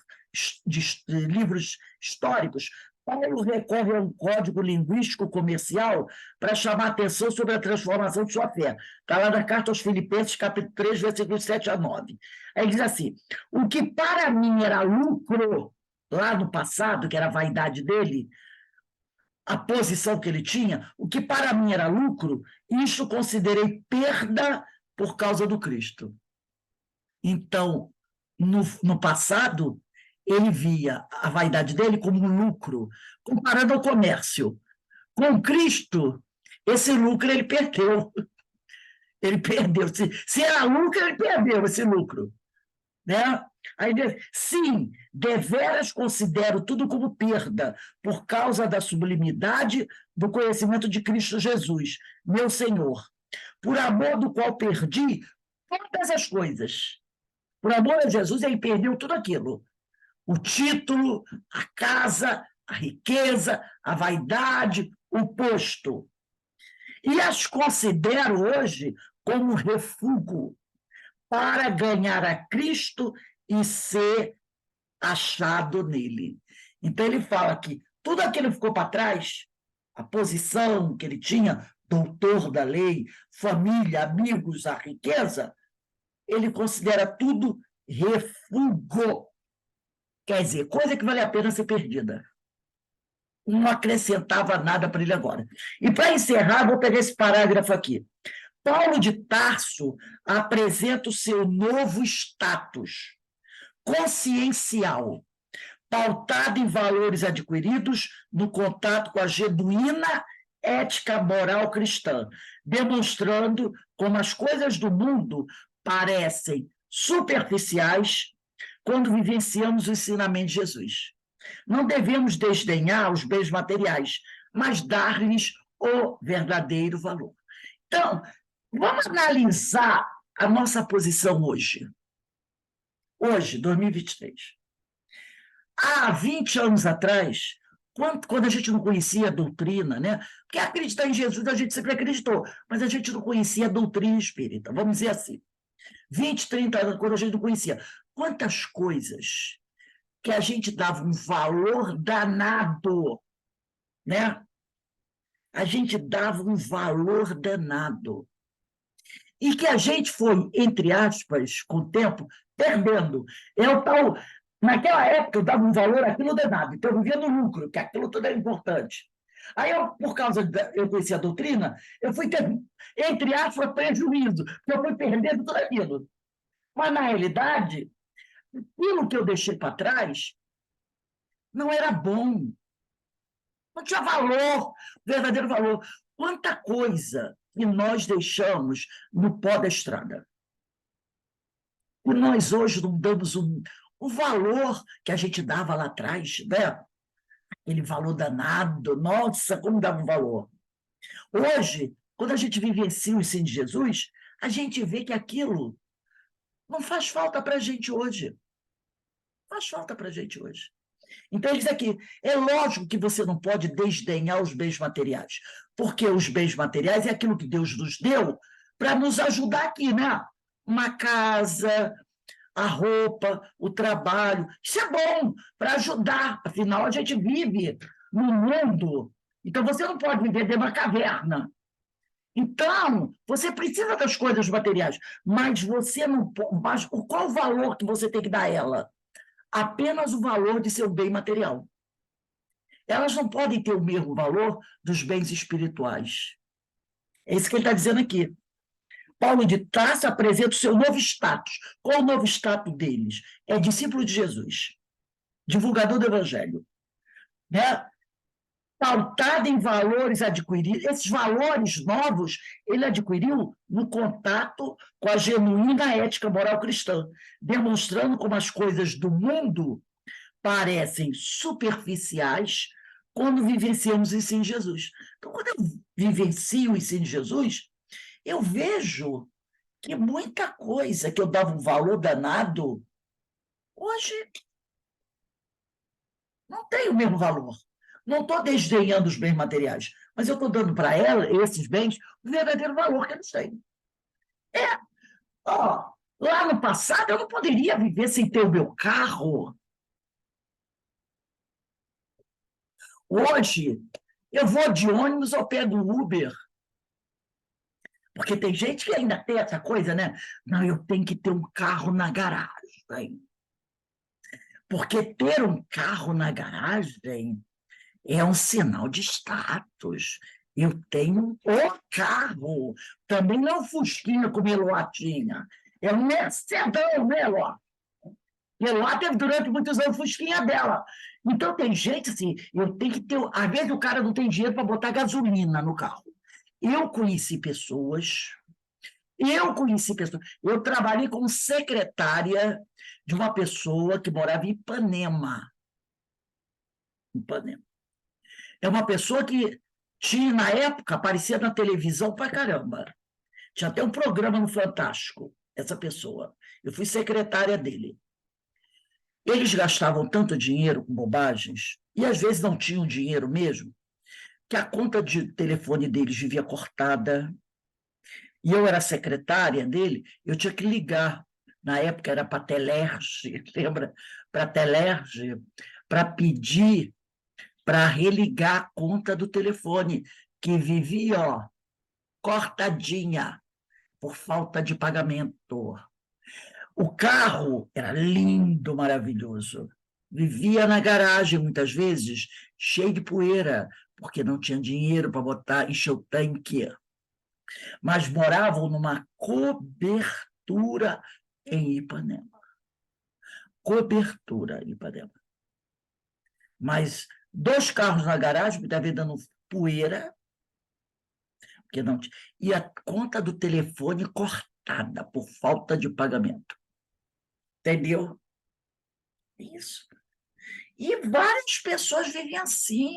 de livros históricos, Paulo recorre a um código linguístico comercial para chamar a atenção sobre a transformação de sua fé. Está lá na carta aos Filipenses, capítulo 3, versículos 7 a 9. Aí diz assim, o que para mim era lucro, lá no passado, que era a vaidade dele, a posição que ele tinha, o que para mim era lucro, isso considerei perda por causa do Cristo. Então, no passado, ele via a vaidade dele como um lucro, comparado ao comércio. Com Cristo, esse lucro ele perdeu. Ele perdeu. Se era lucro, ele perdeu esse lucro. né? Aí diz, sim, deveras considero tudo como perda, por causa da sublimidade do conhecimento de Cristo Jesus, meu Senhor, por amor do qual perdi todas as coisas. Por amor a Jesus, ele perdeu tudo aquilo. O título, a casa, a riqueza, a vaidade, o posto. E as considero hoje como refúgio para ganhar a Cristo e ser achado nele. Então, ele fala que tudo aquilo que ficou para trás, a posição que ele tinha, doutor da lei, família, amigos, a riqueza, ele considera tudo refúgio. Quer dizer, coisa que vale a pena ser perdida. Não acrescentava nada para ele agora. E para encerrar, vou pegar esse parágrafo aqui. Paulo de Tarso apresenta o seu novo status consciencial, pautado em valores adquiridos no contato com a genuína ética moral cristã, demonstrando como as coisas do mundo parecem superficiais quando vivenciamos o ensinamento de Jesus. Não devemos desdenhar os bens materiais, mas dar-lhes o verdadeiro valor. Então, vamos analisar a nossa posição hoje. Hoje, 2023. Há 20 anos atrás, quando a gente não conhecia a doutrina, né? Porque acreditar em Jesus a gente sempre acreditou, mas a gente não conhecia a doutrina espírita, vamos dizer assim. 20, 30 anos, quando a gente não conhecia. Quantas coisas que a gente dava um valor danado, né? A gente dava um valor danado. E que a gente foi, entre aspas, com o tempo, perdendo. É o tal... Naquela época, eu dava um valor àquilo danado, então eu vivia no lucro, que aquilo tudo era importante. Aí, por causa eu conhecia a doutrina, eu fui ter, entre aspas, prejuízo, porque eu fui perdendo tudo aquilo. Mas, na realidade, aquilo que eu deixei para trás não era bom. Não tinha valor, verdadeiro valor. Quanta coisa que nós deixamos no pó da estrada. E nós hoje não damos o valor que a gente dava lá atrás, né? Aquele valor danado, nossa, como dava um valor. Hoje, quando a gente vivencia o ensino de Jesus, a gente vê que aquilo não faz falta para a gente hoje. Não faz falta para a gente hoje. Então, ele diz aqui, é lógico que você não pode desdenhar os bens materiais, porque os bens materiais é aquilo que Deus nos deu para nos ajudar aqui, né? Uma casa, a roupa, o trabalho, isso é bom para ajudar, afinal a gente vive no mundo, então você não pode viver dentro de uma caverna. Então, você precisa das coisas materiais, mas você não pode, mas qual o valor que você tem que dar a ela? Apenas o valor de seu bem material. Elas não podem ter o mesmo valor dos bens espirituais. É isso que ele está dizendo aqui. Paulo de Tarso apresenta o seu novo status. Qual o novo status deles? É discípulo de Jesus, divulgador do Evangelho, né? Pautado em valores adquiridos. Esses valores novos ele adquiriu no contato com a genuína ética moral cristã, demonstrando como as coisas do mundo parecem superficiais quando vivenciamos o ensino de Jesus. Então, quando eu vivencio o ensino de Jesus, eu vejo que muita coisa que eu dava um valor danado, hoje não tem o mesmo valor. Não estou desdenhando os bens materiais, mas eu estou dando para esses bens, o verdadeiro valor que eles têm. Lá no passado, eu não poderia viver sem ter o meu carro. Hoje, eu vou de ônibus ou pego Uber. Porque tem gente que ainda tem essa coisa, né? Não, eu tenho que ter um carro na garagem. Porque ter um carro na garagem é um sinal de status. Eu tenho o carro. Também não é um Fusquinha como Eloá tinha. É um Mercedão, né, Eloá? Eloá teve durante muitos anos Fusquinha dela. Então tem gente assim, eu tenho que ter... Às vezes o cara não tem dinheiro para botar gasolina no carro. Eu conheci pessoas, Eu conheci pessoas. Eu trabalhei como secretária de uma pessoa que morava em Ipanema. Ipanema. É uma pessoa que tinha, na época, aparecia na televisão pra caramba. Tinha até um programa no Fantástico, essa pessoa. Eu fui secretária dele. Eles gastavam tanto dinheiro com bobagens, e às vezes não tinham dinheiro mesmo, que a conta de telefone deles vivia cortada. E eu era secretária dele, eu tinha que ligar. Na época era para a Telerge, lembra? Para a Telerge, para pedir para religar a conta do telefone, que vivia, ó, cortadinha, por falta de pagamento. O carro era lindo, maravilhoso. Vivia na garagem, muitas vezes, cheio de poeira, porque não tinha dinheiro para botar, encher o tanque. Mas moravam numa cobertura em Ipanema. Cobertura em Ipanema. Mas 2 carros na garagem, muitas vezes dando poeira, porque não tinha. E a conta do telefone cortada por falta de pagamento. Entendeu? Isso. E várias pessoas vivem assim.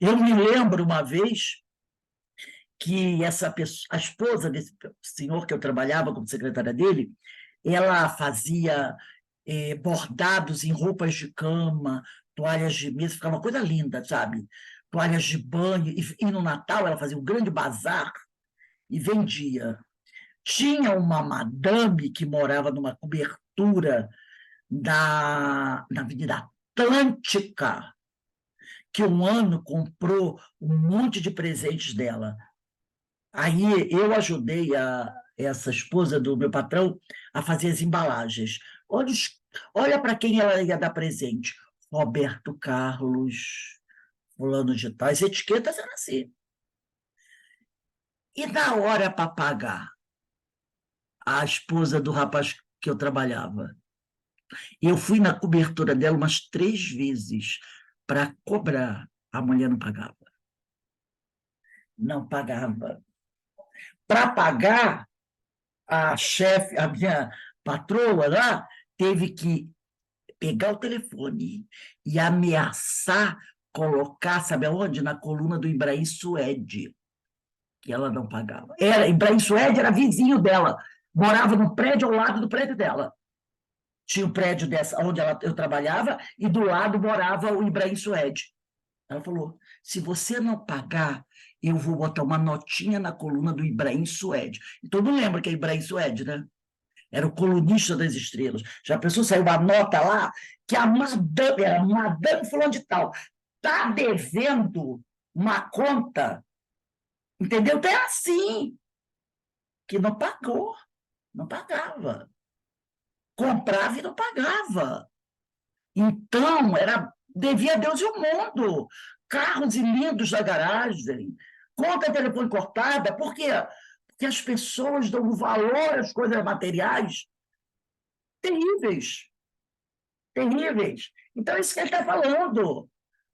Eu me lembro uma vez que essa pessoa, a esposa desse senhor que eu trabalhava como secretária dele, ela fazia bordados em roupas de cama, toalhas de mesa, ficava uma coisa linda, sabe? Toalhas de banho, e no Natal ela fazia um grande bazar e vendia. Tinha uma madame que morava numa cobertura na Avenida Atlântica, que um ano comprou um monte de presentes dela. Aí eu ajudei essa esposa do meu patrão a fazer as embalagens. Olha para quem ela ia dar presente. Roberto Carlos, fulano de tal. As etiquetas eram assim. E na hora para pagar, a esposa do rapaz que eu trabalhava, eu fui na cobertura dela umas 3 vezes para cobrar. A mulher não pagava. Não pagava. Para pagar, a chefe, a minha patroa lá, teve que pegar o telefone e ameaçar colocar, sabe aonde? Na coluna do Ibrahim Suede, que ela não pagava. Ibrahim Suede era vizinho dela, morava no prédio ao lado do prédio dela. Tinha o prédio dessa, onde eu trabalhava, e do lado morava o Ibrahim Suede. Ela falou, se você não pagar, eu vou botar uma notinha na coluna do Ibrahim Suede. E todo mundo lembra que é Ibrahim Suede, né? Era o colunista das estrelas. Já pensou, saiu uma nota lá, que a madame, era madame fulano de tal, está devendo uma conta, entendeu? Então é assim, que não pagou, não pagava. Comprava e não pagava. Então, devia a Deus e o mundo. Carros lindos na garagem, conta de telefone cortada. Por quê? Porque as pessoas dão valor às coisas materiais terríveis. Terríveis. Então, é isso que ele está falando.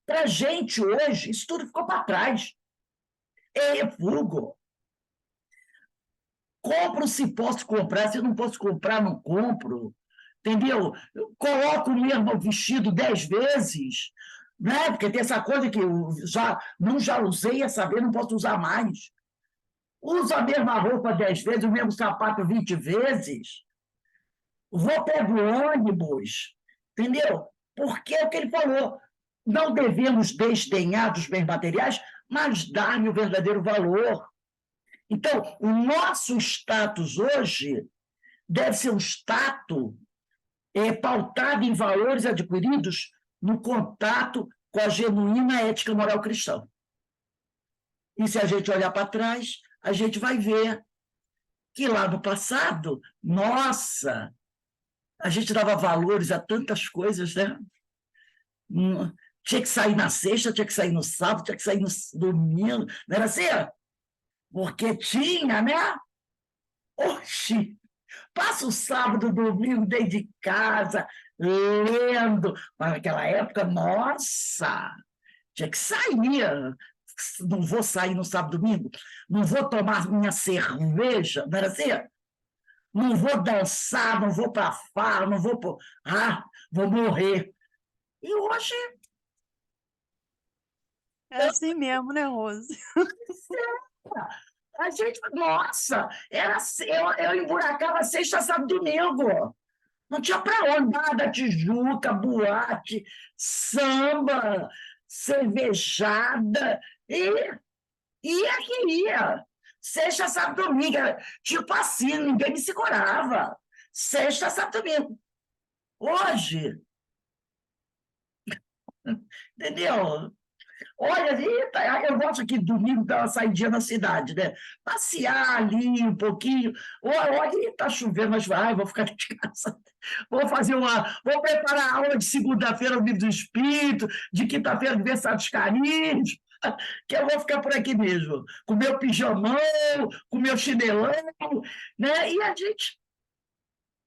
Para a gente, hoje, isso tudo ficou para trás. É refúgio. Compro se posso comprar, se não posso comprar, não compro. Entendeu? Eu coloco o mesmo vestido 10 vezes, né? Porque tem essa coisa que eu já usei, a saber, não posso usar mais. Uso a mesma roupa 10 vezes, o mesmo sapato 20 vezes. Vou pego ônibus, entendeu? Porque é o que ele falou. Não devemos desdenhar dos bens materiais, mas dar-lhe o verdadeiro valor. Então, o nosso status hoje deve ser um status pautado em valores adquiridos no contato com a genuína ética moral cristã. E se a gente olhar para trás, a gente vai ver que lá no passado, nossa, a gente dava valores a tantas coisas, né? Tinha que sair na sexta, tinha que sair no sábado, tinha que sair no domingo, não era assim? Porque tinha, né? Oxi! Passa o sábado, domingo dentro de casa, lendo. Mas naquela época, nossa, tinha que sair, não vou sair no sábado e domingo, não vou tomar minha cerveja, não era assim? Não vou dançar, não vou para farra, não vou para... vou morrer. E hoje... É assim mesmo, né, Rose? A gente, nossa, eu emburacava sexta, sábado e domingo. Não tinha para onde, nada, Tijuca, boate, samba, cervejada, ia que ia. Sexta, sábado, domingo, tipo assim, ninguém me segurava. Sexta, sábado, domingo. Hoje, entendeu? Olha, Rita, eu gosto aqui domingo dar uma saidinha na cidade, né? Passear ali um pouquinho. Olha, está chovendo, mas vou ficar de casa. Vou preparar a aula de segunda-feira no Livro do Espírito, de quinta-feira aniversário dos carinhos, que eu vou ficar por aqui mesmo, com meu pijamão, com meu chinelão, né? E a gente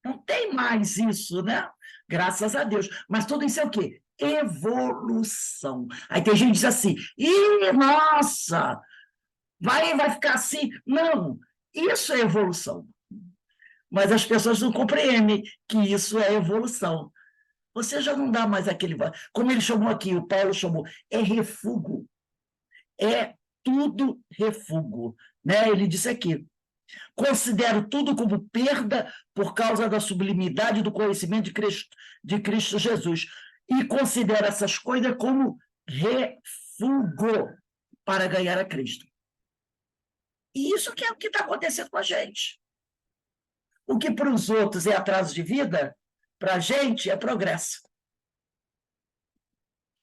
não tem mais isso, né? Graças a Deus. Mas tudo isso é o quê? Evolução. Aí tem gente que diz assim, nossa, vai ficar assim. Não, isso é evolução. Mas as pessoas não compreendem que isso é evolução. Você já não dá mais aquele... Como ele chamou aqui, o Paulo chamou, é refúgio. É tudo refúgio. Né? Ele disse aqui, considero tudo como perda por causa da sublimidade do conhecimento de Cristo Jesus. E considero essas coisas como refúgio para ganhar a Cristo. E isso que é o que está acontecendo com a gente. O que para os outros é atraso de vida, para a gente é progresso.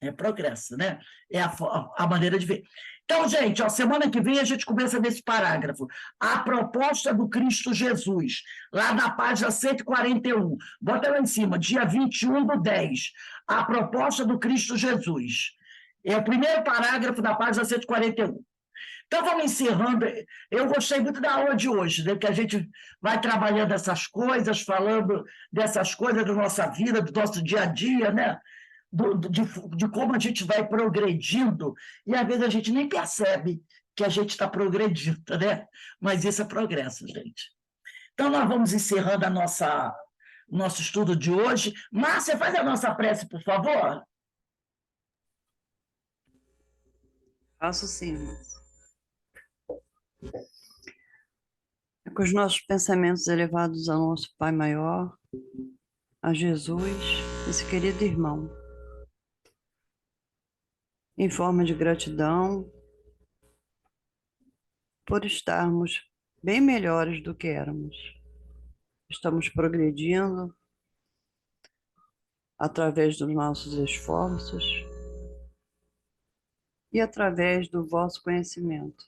É progresso, né? É a maneira de ver. Então, gente, semana que vem a gente começa nesse parágrafo. A proposta do Cristo Jesus, lá na página 141. Bota lá em cima, dia 21/10. A proposta do Cristo Jesus. É o primeiro parágrafo da página 141. Então, vamos encerrando. Eu gostei muito da aula de hoje, né? Que a gente vai trabalhando essas coisas, falando dessas coisas da nossa vida, do nosso dia a dia, né? De como a gente vai progredindo, e às vezes a gente nem percebe que a gente está progredindo, né? Mas isso é progresso, gente. Então, nós vamos encerrando nosso estudo de hoje. Márcia, faz a nossa prece, por favor. Faço sim. É com os nossos pensamentos elevados ao nosso Pai Maior, a Jesus, esse querido irmão, em forma de gratidão por estarmos bem melhores do que éramos. Estamos progredindo através dos nossos esforços e através do vosso conhecimento,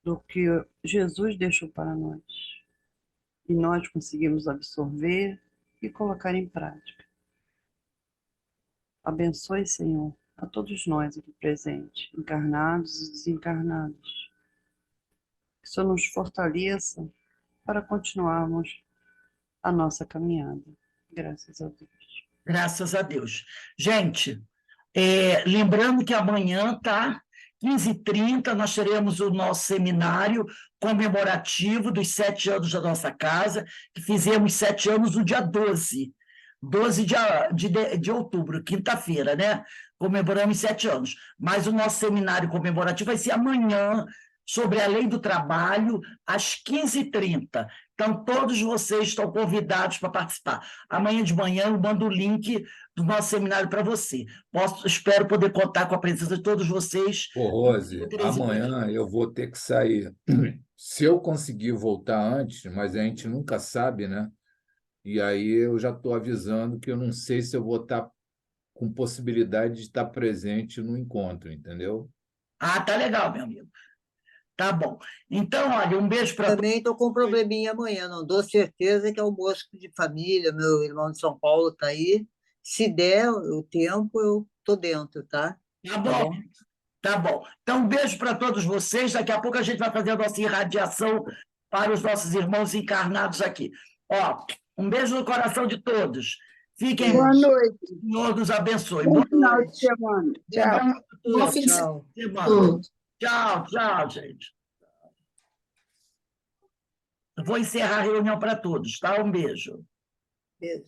do que Jesus deixou para nós. E nós conseguimos absorver e colocar em prática. Abençoe, Senhor, a todos nós aqui presentes, encarnados e desencarnados. Que o Senhor nos fortaleça para continuarmos a nossa caminhada. Graças a Deus. Graças a Deus. Gente, lembrando que amanhã, tá? 15h30, nós teremos o nosso seminário comemorativo dos 7 anos da nossa casa, que fizemos 7 anos no dia 12 de outubro, quinta-feira, né? Comemoramos 7 anos. Mas o nosso seminário comemorativo vai ser amanhã, sobre a lei do trabalho, às 15h30. Então, todos vocês estão convidados para participar. Amanhã de manhã eu mando o link do nosso seminário para você. Espero poder contar com a presença de todos vocês. Ô, Rose, amanhã eu vou ter que sair. Se eu conseguir voltar antes, mas a gente nunca sabe, né? E aí eu já estou avisando que eu não sei se eu vou estar com possibilidade de estar presente no encontro, entendeu? Tá legal, meu amigo. Tá bom. Então, olha, um beijo para... Também estou com um probleminha amanhã, não dou certeza que é almoço de família, meu irmão de São Paulo está aí. Se der o tempo, eu estou dentro, tá? Tá bom. Tá bom. Então, um beijo para todos vocês. Daqui a pouco a gente vai fazer a nossa irradiação para os nossos irmãos encarnados aqui. Ó, um beijo no coração de todos. Fiquem... Boa noite. O Senhor nos abençoe. Bom Boa final noite. de semana. Tchau. Bom fim de Tchau. semana. Tchau, tchau, gente. Eu vou encerrar a reunião para todos, tá? Um beijo. Beijo.